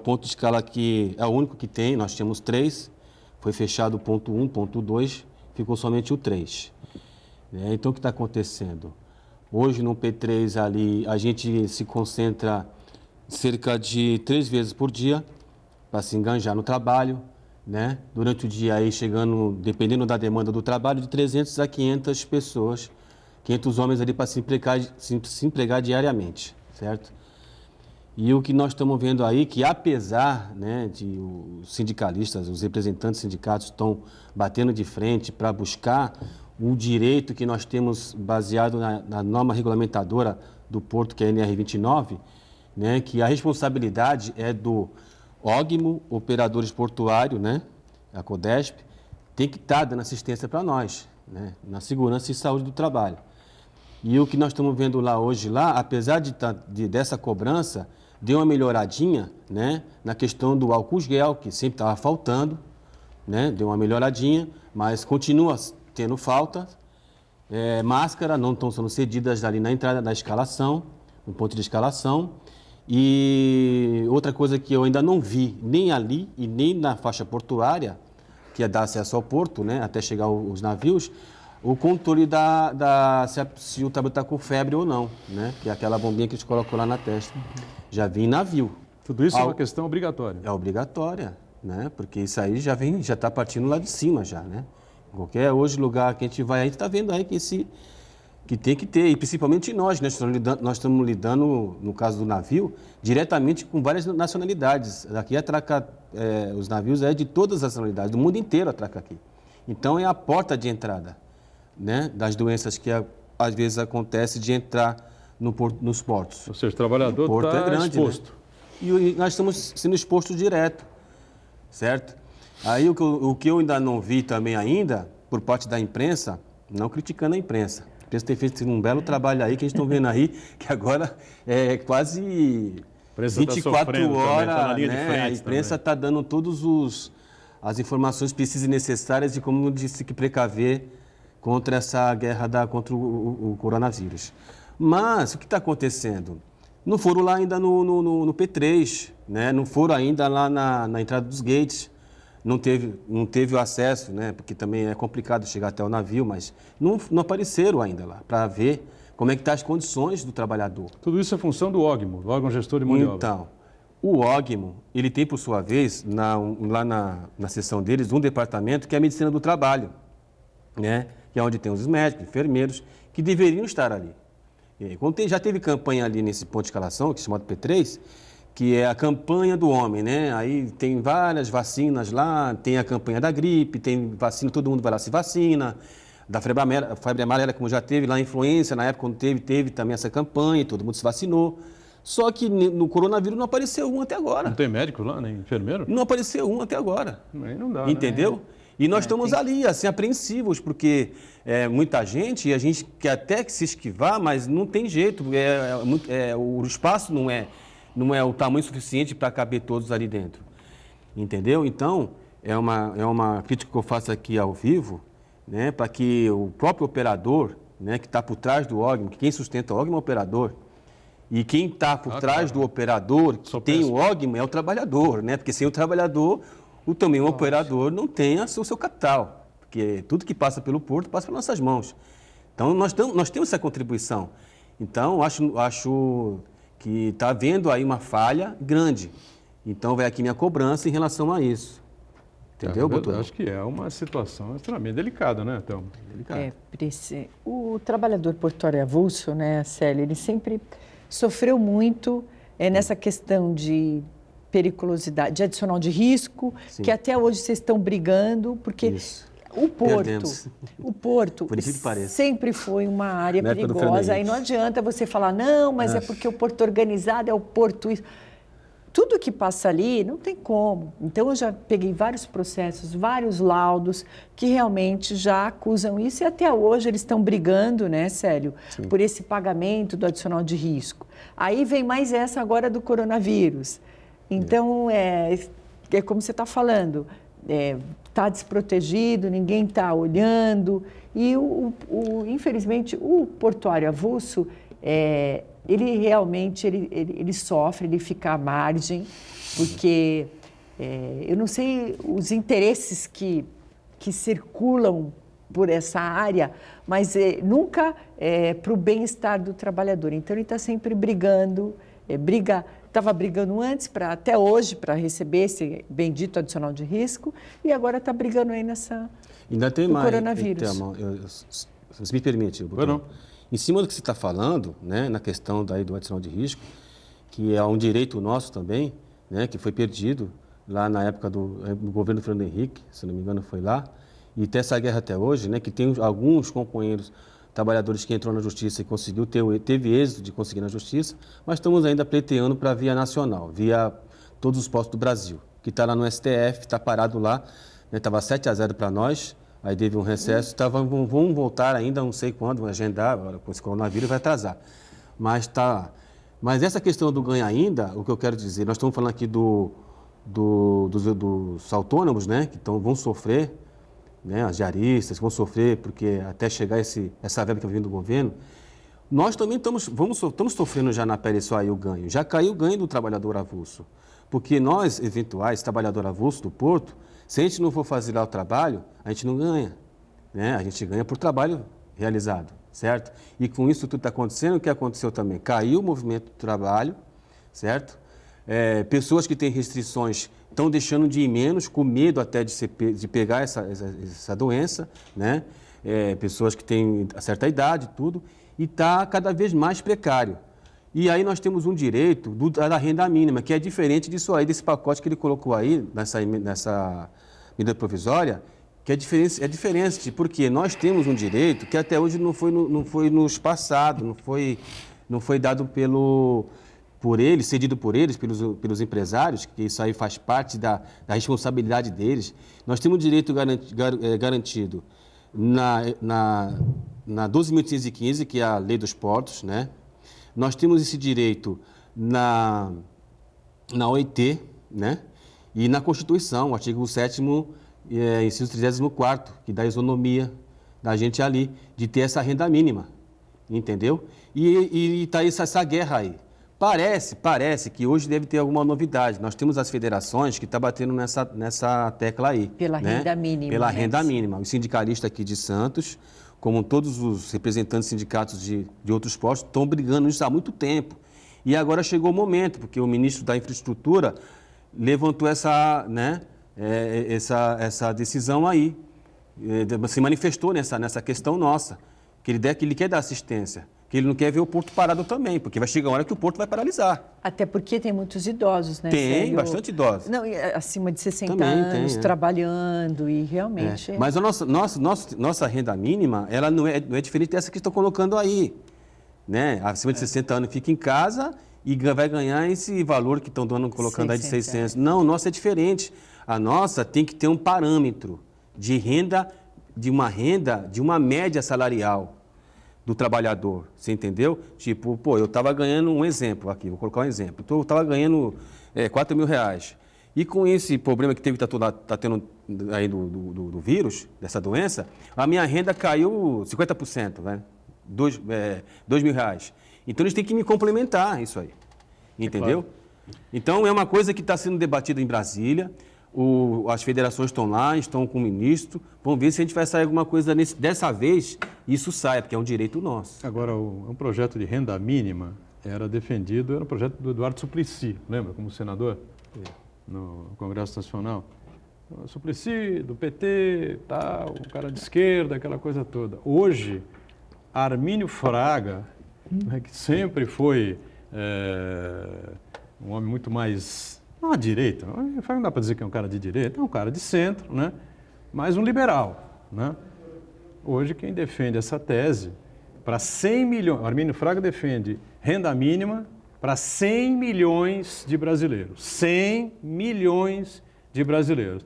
ponto de escala que é o único que tem, nós tínhamos 3, foi fechado o ponto 1, ponto 2, ficou somente o 3. Então o que está acontecendo? Hoje no P3 ali a gente se concentra cerca de 3 vezes por dia para se enganjar no trabalho, né? Durante o dia aí chegando, dependendo da demanda do trabalho, de 300 a 500 pessoas, 500 homens ali para se empregar diariamente, certo? E o que nós estamos vendo aí, que apesar, né, de os sindicalistas, os representantes dos sindicatos estão batendo de frente para buscar o direito que nós temos baseado na norma regulamentadora do Porto, que é a NR29, né, que a responsabilidade é do OGMO, Operadores Portuários, né, a CODESP, tem que estar dando assistência para nós, né, na segurança e saúde do trabalho. E o que nós estamos vendo lá hoje, apesar dessa cobrança, deu uma melhoradinha, né, na questão do álcool gel, que sempre estava faltando, né, deu uma melhoradinha, mas continua tendo falta. Máscara não estão sendo cedidas ali na entrada da escalação, no ponto de escalação. E outra coisa que eu ainda não vi, nem ali e nem na faixa portuária, que é dar acesso ao porto, né, até chegar os navios, o controle se o trabalhador está com febre ou não, né, que é aquela bombinha que a gente colocou lá na testa. Já vi em navio. Tudo isso é uma questão obrigatória. É obrigatória, né, porque isso aí já está partindo lá de cima já, né. Qualquer hoje lugar que a gente vai, a gente está vendo aí que tem que ter, e principalmente nós, né? Nós estamos lidando, no caso do navio, diretamente com várias nacionalidades. Aqui atraca, os navios de todas as nacionalidades, do mundo inteiro atraca aqui. Então é a porta de entrada. né, das doenças que às vezes acontece de entrar nos portos. Ou seja, o trabalhador O porto está é grande, exposto. Né? E nós estamos sendo expostos direto, certo? Aí o que eu ainda não vi também ainda, por parte da imprensa, não criticando a imprensa. A imprensa tem feito um belo trabalho aí, que a gente está vendo aí, que agora é quase imprensa tá 24 sofrendo também, horas, tá na linha de né? frente A imprensa está dando todas as informações precisas e necessárias de como disse que precaver contra essa guerra contra o coronavírus. Mas o que está acontecendo? Não foram lá ainda no P3, né? Não foram ainda lá na entrada dos gates, não teve o acesso, né? Porque também é complicado chegar até o navio, mas não apareceram ainda lá para ver como é que estão as condições do trabalhador. Tudo isso é função do OGMO, do órgão gestor de mão de obra. Então, o OGMO, ele tem, por sua vez, lá na seção deles, um departamento que é a medicina do trabalho, né? Que é onde tem os médicos, enfermeiros, que deveriam estar ali. Já teve campanha ali nesse ponto de escalação, que é chamado P3, que é a campanha do homem, né? Aí tem várias vacinas lá, tem a campanha da gripe, tem vacina, todo mundo vai lá se vacina, da febre amarela, como já teve lá a influenza, na época quando teve também essa campanha, todo mundo se vacinou. Só que no coronavírus não apareceu um até agora. Não tem médico lá, nem enfermeiro? Não apareceu um até agora. Aí não dá, Entendeu? né? E nós estamos ali, assim, apreensivos, porque muita gente, e a gente quer até que se esquivar, mas não tem jeito, o espaço não é o tamanho suficiente para caber todos ali dentro. Entendeu? Então, é uma crítica que eu faço aqui ao vivo, né, para que o próprio operador, né, que está por trás do OGMO, que quem sustenta o OGMO é o operador, e quem está por trás do operador, que tem o OGMO, é o trabalhador, né? Porque sem o trabalhador, também o operador não tem o seu capital, porque tudo que passa pelo porto passa pelas nossas mãos. Então, nós temos essa contribuição. Então, acho que está havendo aí uma falha grande. Então, vai aqui minha cobrança em relação a isso. Entendeu, doutor? Acho que é uma situação extremamente delicada, né, Thelma? O trabalhador portuário avulso, né, Célia, ele sempre sofreu muito nessa questão de periculosidade, de adicional de risco, Sim. que até hoje vocês estão brigando, porque o porto sempre foi uma área perigosa. Aí não adianta você falar, não, mas é porque o porto organizado é o porto isso. Tudo que passa ali não tem como. Então, eu já peguei vários processos, vários laudos que realmente já acusam isso e até hoje eles estão brigando, né, Célio, Sim. por esse pagamento do adicional de risco. Aí vem mais essa agora do coronavírus. Então, é como você está falando, está desprotegido, ninguém está olhando e, infelizmente, o portuário avulso, ele realmente ele sofre, ele fica à margem, porque eu não sei os interesses que circulam por essa área, mas nunca para o bem-estar do trabalhador. Então, ele está sempre brigando, estava brigando antes, até hoje, para receber esse bendito adicional de risco, e agora está brigando aí Ainda tem mais, coronavírus. Se me permite, doutor. Em cima do que você está falando, né, na questão do adicional de risco, que é um direito nosso também, né, que foi perdido lá na época do governo Fernando Henrique, se não me engano foi lá, e tem essa guerra até hoje, né, que tem alguns companheiros trabalhadores que entrou na justiça e teve êxito de conseguir na justiça, mas estamos ainda pleiteando para a via nacional, via todos os postos do Brasil, que está lá no STF, está parado lá, estava 7-0 para nós. Aí teve um recesso, vão voltar ainda, não sei quando, vão agendar, agora com esse coronavírus vai atrasar. Mas essa questão do ganho ainda, o que eu quero dizer, nós estamos falando aqui dos autônomos, né, que vão sofrer, né, as diaristas vão sofrer, porque até chegar essa verba que vai vir do governo, nós também estamos sofrendo já na pele só aí o ganho. Já caiu o ganho do trabalhador avulso, porque nós, eventuais trabalhador avulso do porto, se a gente não for fazer lá o trabalho, a gente não ganha, né? A gente ganha por trabalho realizado, certo? E com isso tudo está acontecendo, o que aconteceu também? Caiu o movimento do trabalho, certo? Pessoas que têm restrições estão deixando de ir menos, com medo até de pegar essa doença, né? Pessoas que têm certa idade, tudo, e está cada vez mais precário. E aí nós temos um direito da renda mínima, que é diferente disso aí, desse pacote que ele colocou aí, nessa medida provisória, que é diferente, porque nós temos um direito que até hoje não foi nos passado, não foi dado por eles, cedido por eles, pelos empresários, que isso aí faz parte da responsabilidade deles. Nós temos direito garantido na 12.815, que é a Lei dos Portos, né? Nós temos esse direito na OIT, né? E na Constituição, o artigo 7º, inciso 34º, que dá isonomia da gente ali, de ter essa renda mínima, entendeu? E está essa guerra aí. Parece que hoje deve ter alguma novidade. Nós temos as federações que estão batendo nessa tecla aí. Pela né? renda mínima. Pela renda mínima. Os sindicalistas aqui de Santos, como todos os representantes de sindicatos de outros postos, estão brigando nisso há muito tempo. E agora chegou o momento, porque o ministro da Infraestrutura levantou essa decisão aí, se manifestou nessa questão nossa, que ele quer dar assistência, que ele não quer ver o porto parado também, porque vai chegar uma hora que o porto vai paralisar. Até porque tem muitos idosos, né? Tem, bastante idosos. Não, acima de 60 Também anos, tem, trabalhando e realmente... Mas a nossa renda mínima, ela não é diferente dessa que estão colocando aí. Né? Acima de 60 anos fica em casa e vai ganhar esse valor que estão colocando aí de 600. Não, a nossa é diferente. A nossa tem que ter um parâmetro de renda, de uma média salarial do trabalhador, você entendeu? Tipo, eu estava ganhando um exemplo aqui, vou colocar um exemplo. Eu estava ganhando R$4.000. E com esse problema que está tendo aí do vírus, dessa doença, a minha renda caiu 50%, né? R$2.000. Então, eles têm que me complementar isso aí, entendeu? Claro. Então, é uma coisa que está sendo debatida em Brasília, as federações estão lá, estão com o ministro, vamos ver se a gente vai sair alguma coisa dessa vez, isso saia, porque é um direito nosso. Agora, um projeto de renda mínima era um projeto do Eduardo Suplicy, lembra, como senador no Congresso Nacional? O Suplicy, do PT, tal, um cara de esquerda, aquela coisa toda. Hoje, Armínio Fraga, que sempre foi um homem muito mais, não à direita, não dá para dizer que é um cara de direita, é um cara de centro, né? Mas um liberal, né? Hoje quem defende essa tese, para 100 milhões, Armínio Fraga defende renda mínima para 100 milhões de brasileiros, 100 milhões de brasileiros,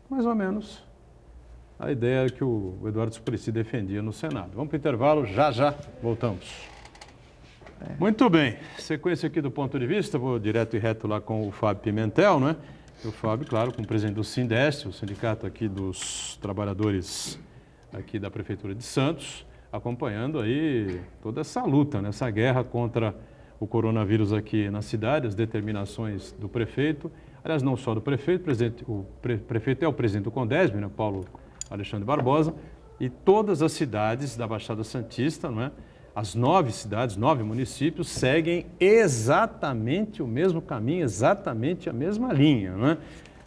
mais ou menos a ideia que o Eduardo Suplicy defendia no Senado. Vamos para o intervalo, já voltamos. Muito bem, sequência aqui do ponto de vista, vou direto e reto lá com o Fábio Pimentel, né? O Fábio, claro, como presidente do Sindeste, o sindicato aqui dos trabalhadores aqui da Prefeitura de Santos, acompanhando aí toda essa luta, né? Essa guerra contra o coronavírus aqui na cidade, as determinações do prefeito, aliás, não só do prefeito, o prefeito é o presidente do Condesb, né? Paulo Alexandre Barbosa, e todas as cidades da Baixada Santista, não é? As 9 cidades, 9 municípios, seguem exatamente o mesmo caminho, exatamente a mesma linha, não é?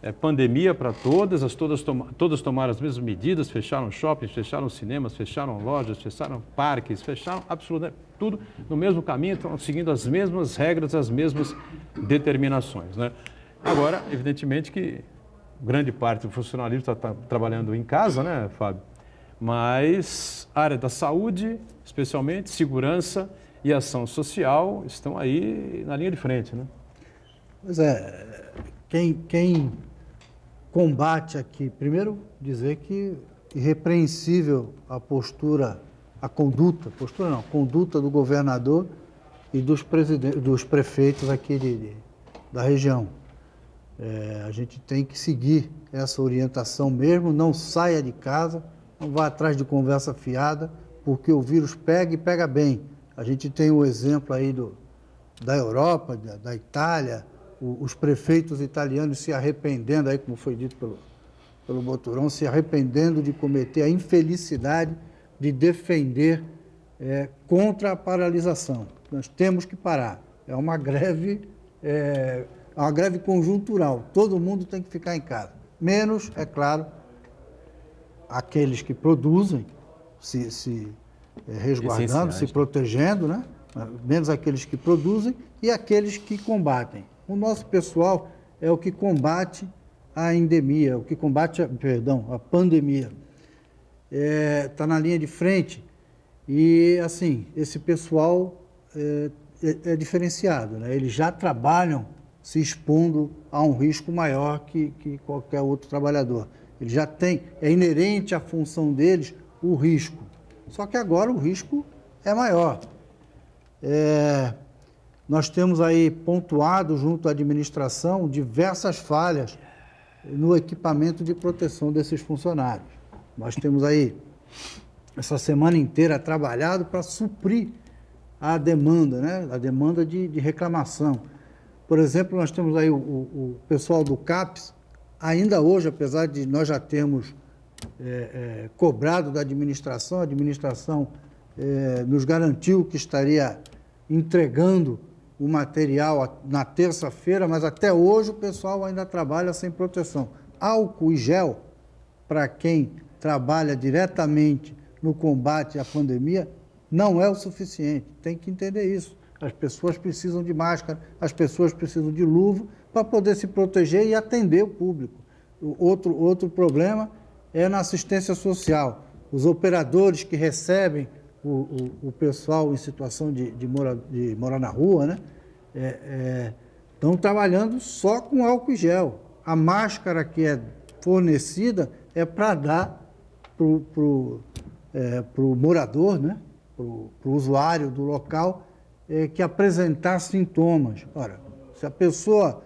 É pandemia para todas tomaram as mesmas medidas, fecharam shoppings, fecharam cinemas, fecharam lojas, fecharam parques, fecharam absolutamente tudo no mesmo caminho, estão seguindo as mesmas regras, as mesmas determinações, né? Agora, evidentemente que grande parte do funcionalismo está trabalhando em casa, né, Fábio? Mas a área da saúde, especialmente, segurança e ação social, estão aí na linha de frente, né? Pois é, quem combate aqui, primeiro dizer que irrepreensível a conduta do governador e dos prefeitos aqui da região. A gente tem que seguir essa orientação mesmo, não saia de casa, não vá atrás de conversa fiada, porque o vírus pega e pega bem. A gente tem o exemplo aí da Europa, da Itália, os prefeitos italianos se arrependendo, aí, como foi dito pelo Boturão, se arrependendo de cometer a infelicidade de defender contra a paralisação. Nós temos que parar. É uma greve conjuntural. Todo mundo tem que ficar em casa. Menos, é claro, aqueles que produzem, se resguardando, se protegendo, né? Menos aqueles que produzem e aqueles que combatem. O nosso pessoal é o que combate a endemia, o que combate, a pandemia. Está na linha de frente e, assim, esse pessoal é diferenciado, né? Eles já trabalham se expondo a um risco maior que qualquer outro trabalhador. Eles já têm, é inerente à função deles o risco, só que agora o risco é maior. Nós temos aí pontuado junto à administração diversas falhas no equipamento de proteção desses funcionários. Nós temos aí, essa semana inteira, trabalhado para suprir a demanda, né? A demanda de reclamação. Por exemplo, nós temos aí o pessoal do CAPES, ainda hoje, apesar de nós já termos cobrado da administração, a administração nos garantiu que estaria entregando o material na terça-feira, mas até hoje o pessoal ainda trabalha sem proteção. Álcool e gel, para quem trabalha diretamente no combate à pandemia, não é o suficiente. Tem que entender isso. As pessoas precisam de máscara, as pessoas precisam de luva para poder se proteger e atender o público. Outro problema é na assistência social. Os operadores que recebem o pessoal em situação de morar na rua, né? Estão trabalhando só com álcool e gel. A máscara que é fornecida é para dar para o morador, né? Para o usuário do local que apresentar sintomas. Ora, se a pessoa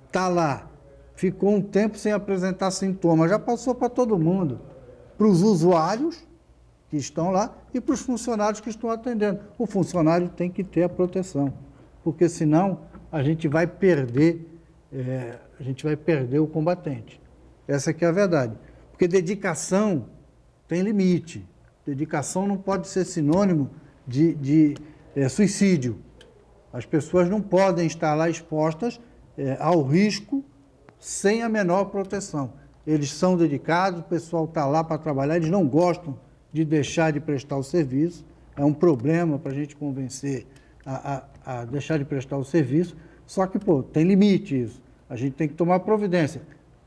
está lá, ficou um tempo sem apresentar sintomas, já passou para todo mundo, para os usuários que estão lá e para os funcionários que estão atendendo. O funcionário tem que ter a proteção, porque senão a gente vai perder o combatente. Essa que é a verdade. Porque dedicação tem limite. Dedicação não pode ser sinônimo de suicídio. As pessoas não podem estar lá expostas ao risco sem a menor proteção. Eles são dedicados, o pessoal está lá para trabalhar, eles não gostam de deixar de prestar o serviço. É um problema para a gente convencer a deixar de prestar o serviço, só que, tem limite isso. A gente tem que tomar providência.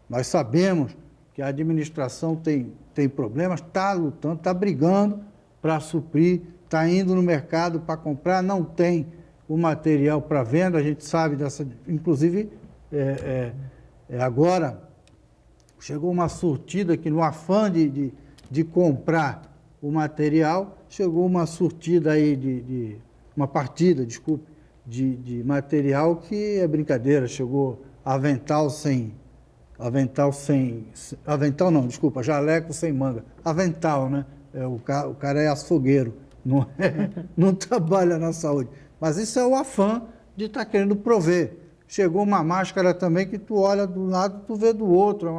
Nós sabemos que a administração tem problemas, está lutando, está brigando para suprir, está indo no mercado para comprar, não tem o material para venda, a gente sabe dessa... Inclusive, agora chegou uma surtida que, no afã de comprar o material, chegou uma surtida aí uma partida, desculpe, de material que é brincadeira, chegou jaleco sem manga, avental, né? O cara é açougueiro, não trabalha na saúde, mas isso é o afã de estar querendo prover. Chegou uma máscara também que tu olha do lado, tu vê do outro, é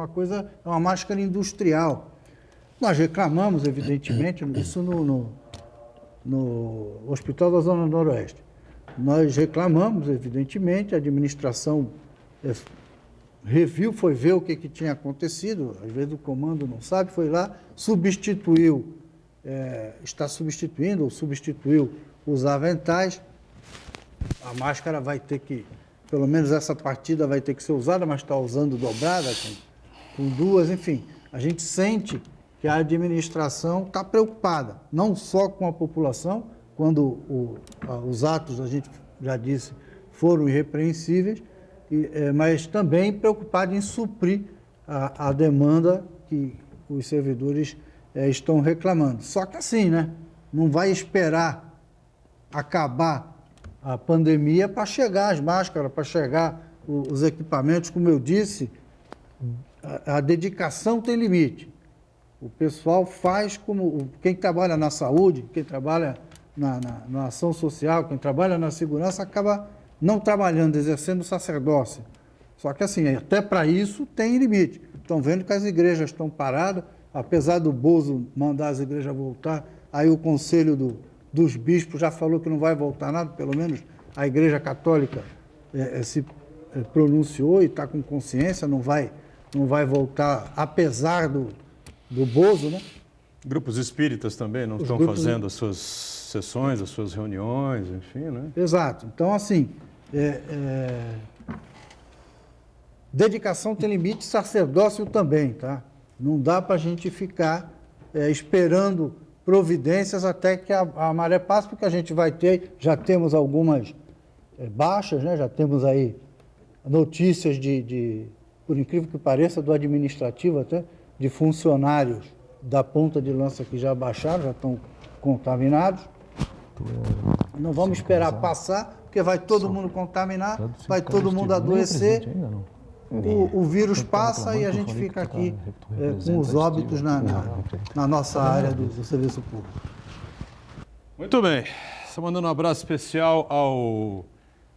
uma máscara industrial. Nós reclamamos, evidentemente, isso no Hospital da Zona Noroeste. Nós reclamamos, evidentemente, a administração reviu, foi ver o que tinha acontecido, às vezes o comando não sabe, foi lá, substituiu, está substituindo ou substituiu os aventais. A máscara vai ter que, pelo menos essa partida vai ter que ser usada, mas está usando dobrada, com duas, enfim. A gente sente que a administração está preocupada, não só com a população, quando os atos, a gente já disse, foram irrepreensíveis, mas também preocupada em suprir a demanda que os servidores estão reclamando. Só que assim, né? Não vai esperar acabar a pandemia para chegar as máscaras, para chegar os equipamentos. Como eu disse, a dedicação tem limite. O pessoal faz como quem trabalha na saúde, quem trabalha na ação social, quem trabalha na segurança, acaba não trabalhando, exercendo sacerdócio. Só que assim, até para isso tem limite. Estão vendo que as igrejas estão paradas, apesar do Bozo mandar as igrejas voltar, aí o Conselho dos Bispos já falou que não vai voltar nada, pelo menos a Igreja Católica se pronunciou e está com consciência, não vai voltar, apesar do Bozo, né? Grupos espíritas também não estão fazendo as suas sessões, as suas reuniões, enfim, né? Exato. Então, assim, dedicação tem limite, sacerdócio também, tá? Não dá para a gente ficar esperando providências até que a maré passe, porque a gente vai ter, já temos algumas baixas, né? Já temos aí notícias por incrível que pareça, do administrativo até, de funcionários da ponta de lança que já baixaram, já estão contaminados. Não vamos esperar passar, porque vai todo mundo contaminar, vai todo mundo adoecer, o vírus passa e a gente fica aqui com os óbitos na nossa área do serviço público. Muito bem. Estou mandando um abraço especial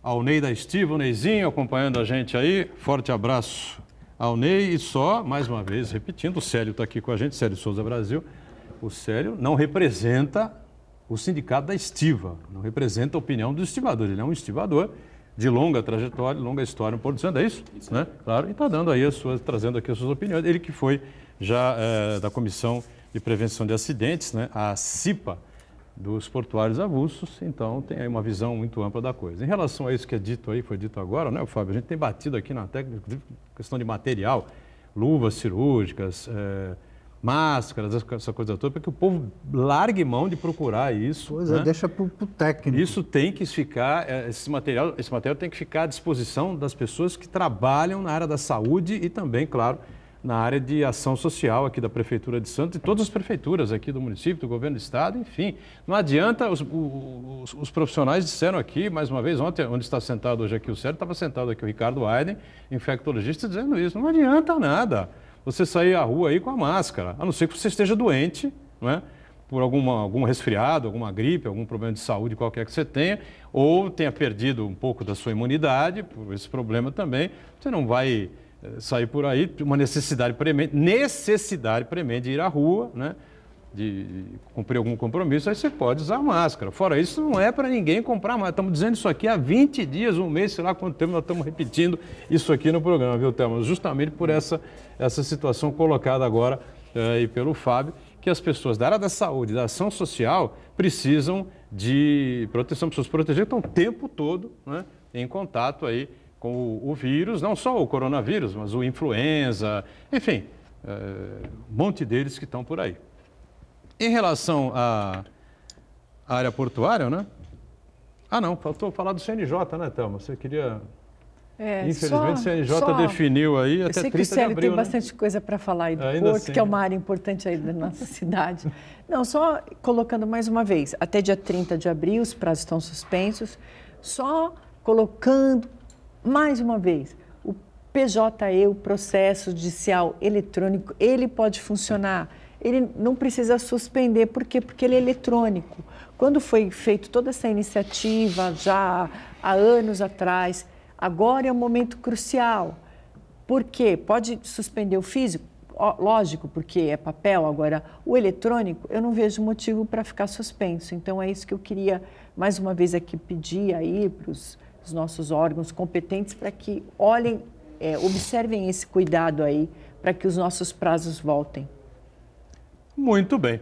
ao Ney da Estiva, o Neyzinho, acompanhando a gente aí. Forte abraço ao Ney. E só, mais uma vez, repetindo, o Célio está aqui com a gente, Célio Souza Brasil. O Célio não representa o sindicato da Estiva, não representa a opinião do estivador. Ele é um estivador de longa trajetória, longa história no Porto de Santos, é isso? Né? Claro, e está dando aí trazendo aqui as suas opiniões. Ele que foi já da Comissão de Prevenção de Acidentes, né? A CIPA, dos portuários avulsos, então tem aí uma visão muito ampla da coisa. Em relação a isso que é dito aí, foi dito agora, né, Fábio? A gente tem batido aqui na técnica, questão de material, luvas cirúrgicas, máscaras, essa coisa toda, para que o povo largue mão de procurar isso. Pois né? Deixa para o técnico. Isso tem que ficar, esse material tem que ficar à disposição das pessoas que trabalham na área da saúde e também, claro, na área de ação social aqui da Prefeitura de Santos e todas as prefeituras aqui do município, do governo do estado, enfim. Não adianta, os profissionais disseram aqui, mais uma vez, ontem, onde está sentado hoje aqui o Sérgio, estava sentado aqui o Ricardo Aiden, infectologista, dizendo isso. Não adianta nada você sair à rua aí com a máscara, a não ser que você esteja doente, não é? Por algum resfriado, alguma gripe, algum problema de saúde qualquer que você tenha, ou tenha perdido um pouco da sua imunidade, por esse problema também, você não vai sair por aí, uma necessidade premente de ir à rua, né? De cumprir algum compromisso, aí você pode usar máscara. Fora isso, não é para ninguém comprar máscara. Estamos dizendo isso aqui há 20 dias, um mês, sei lá quanto tempo nós estamos repetindo isso aqui no programa, viu, Thelma? Justamente por essa situação colocada agora aí pelo Fábio, que as pessoas da área da saúde, da ação social, precisam de proteção, precisam se proteger, estão o tempo todo, né, em contato aí com o vírus, não só o coronavírus, mas o influenza, enfim, um monte deles que estão por aí. Em relação à área portuária, né? Ah, não, faltou falar do CNJ, né, Thelma? Você queria... Infelizmente, o CNJ definiu aí até 30 de abril. Eu sei que o Célio tem bastante coisa para falar aí do Porto, assim, que é uma área importante aí da nossa cidade. Não, só colocando mais uma vez, até dia 30 de abril, os prazos estão suspensos, só colocando mais uma vez, o PJE, o processo judicial eletrônico, ele pode funcionar, ele não precisa suspender, por quê? Porque ele é eletrônico. Quando foi feita toda essa iniciativa, já há anos atrás, agora é um momento crucial. Por quê? Pode suspender o físico? Lógico, porque é papel. Agora, o eletrônico, eu não vejo motivo para ficar suspenso. Então, é isso que eu queria, mais uma vez, aqui pedir aí para os nossos órgãos competentes para que olhem, observem esse cuidado aí, para que os nossos prazos voltem. Muito bem.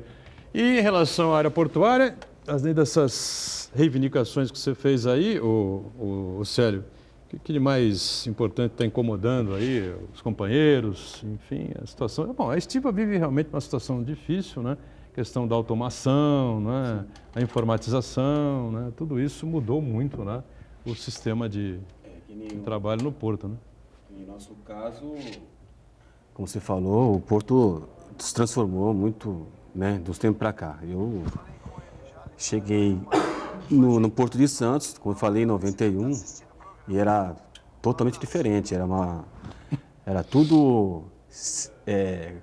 E em relação à área portuária, além dessas reivindicações que você fez aí, o Célio, o que de mais importante está incomodando aí os companheiros, enfim, a situação... Bom, a Estiva vive realmente uma situação difícil, né? A questão da automação, né? A informatização, né? Tudo isso mudou muito, né? O sistema de trabalho no Porto, né? Em nosso caso, como você falou, o Porto se transformou muito, né, dos tempos para cá. Eu cheguei no Porto de Santos, como eu falei, em 91, e era totalmente diferente. Era tudo,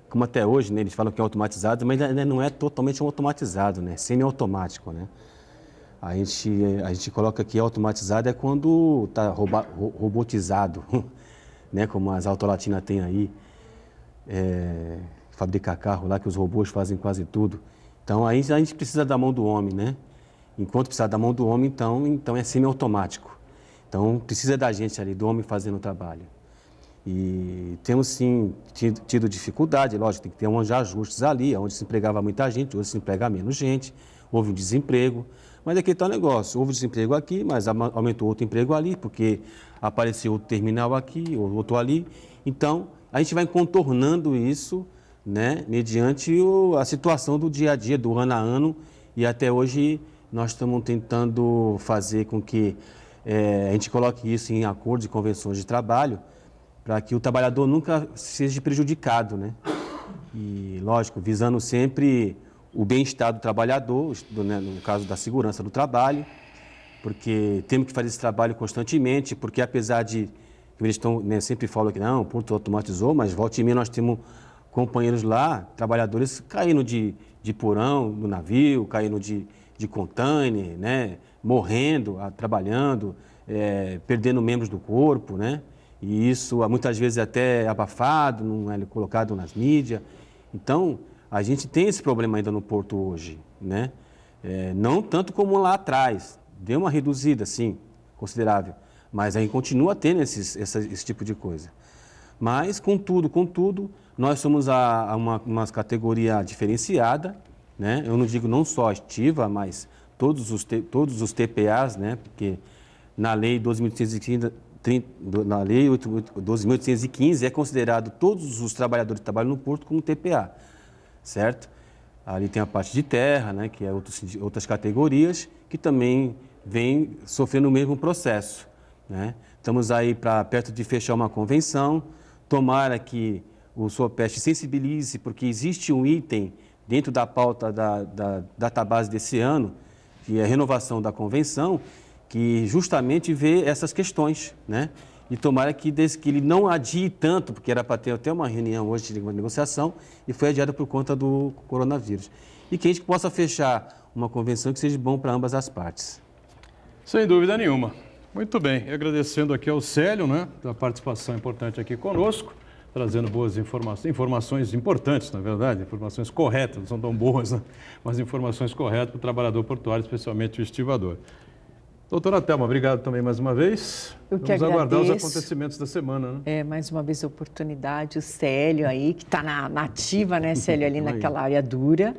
como até hoje, né, eles falam que é automatizado, mas ainda não é totalmente automatizado, né, semi-automático, né. A gente coloca que automatizado é quando está robotizado, né, como as Autolatinas têm aí, fabricar carro lá, que os robôs fazem quase tudo. Então, aí a gente precisa da mão do homem, né? Enquanto precisar da mão do homem, então é semi-automático. Então, precisa da gente ali, do homem fazendo o trabalho. E temos, sim, tido dificuldade, lógico, tem que ter uns ajustes ali, onde se empregava muita gente, hoje se emprega menos gente. houve um desemprego. Mas aqui está o negócio, houve desemprego aqui, mas aumentou outro emprego ali, porque apareceu outro terminal aqui, outro ali. Então, a gente vai contornando isso, né, mediante a situação do dia a dia, do ano a ano, e até hoje nós estamos tentando fazer com que a gente coloque isso em acordos e convenções de trabalho, para que o trabalhador nunca seja prejudicado, né? E, lógico, visando sempre o bem-estar do trabalhador, né, no caso da segurança do trabalho, porque temos que fazer esse trabalho constantemente, porque apesar de, eles estão, né, sempre falam que não, o Porto automatizou, mas volta e meia nós temos companheiros lá, trabalhadores caindo de porão no navio, caindo de container, né, morrendo, trabalhando, perdendo membros do corpo, né? E isso muitas vezes até abafado, não é colocado nas mídias. Então, a gente tem esse problema ainda no Porto hoje, né? Não tanto como lá atrás, deu uma reduzida, sim, considerável, mas aí continua tendo esse tipo de coisa. Mas, contudo, nós somos uma categoria diferenciada, né? Eu não digo não só ativa, mas todos os TPAs, né? Porque na lei 12.815 é considerado todos os trabalhadores que trabalham no Porto como TPA, certo? Ali tem a parte de terra, né? Que é outras categorias que também vêm sofrendo o mesmo processo, né? Estamos aí perto de fechar uma convenção, tomara que o SOPEST sensibilize, porque existe um item dentro da pauta da database desse ano, que é a renovação da convenção, que justamente vê essas questões, né? E tomara que ele não adie tanto, porque era para ter até uma reunião hoje de negociação e foi adiada por conta do coronavírus. E que a gente possa fechar uma convenção que seja bom para ambas as partes. Sem dúvida nenhuma. Muito bem, e agradecendo aqui ao Célio, né, da participação importante aqui conosco, trazendo boas informações importantes, na verdade, informações corretas, não são tão boas, né? Mas informações corretas para o trabalhador portuário, especialmente o estivador. Doutora Thelma, obrigado também mais uma vez. Eu que Vamos aguardar os agradeço. Acontecimentos da semana, né? Mais uma vez a oportunidade, o Célio aí, que está na ativa, né, Célio, ali naquela área dura.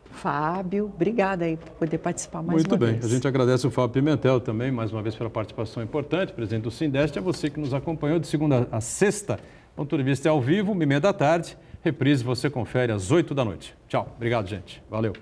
Fábio, obrigada aí por poder participar mais uma vez. Muito bem, a gente agradece o Fábio Pimentel também, mais uma vez pela participação importante, presidente do Sindeste, é você que nos acompanhou de segunda a sexta, ponto de vista ao vivo, 1h30 da tarde, reprise você confere às 8 da noite. Tchau, obrigado gente, valeu.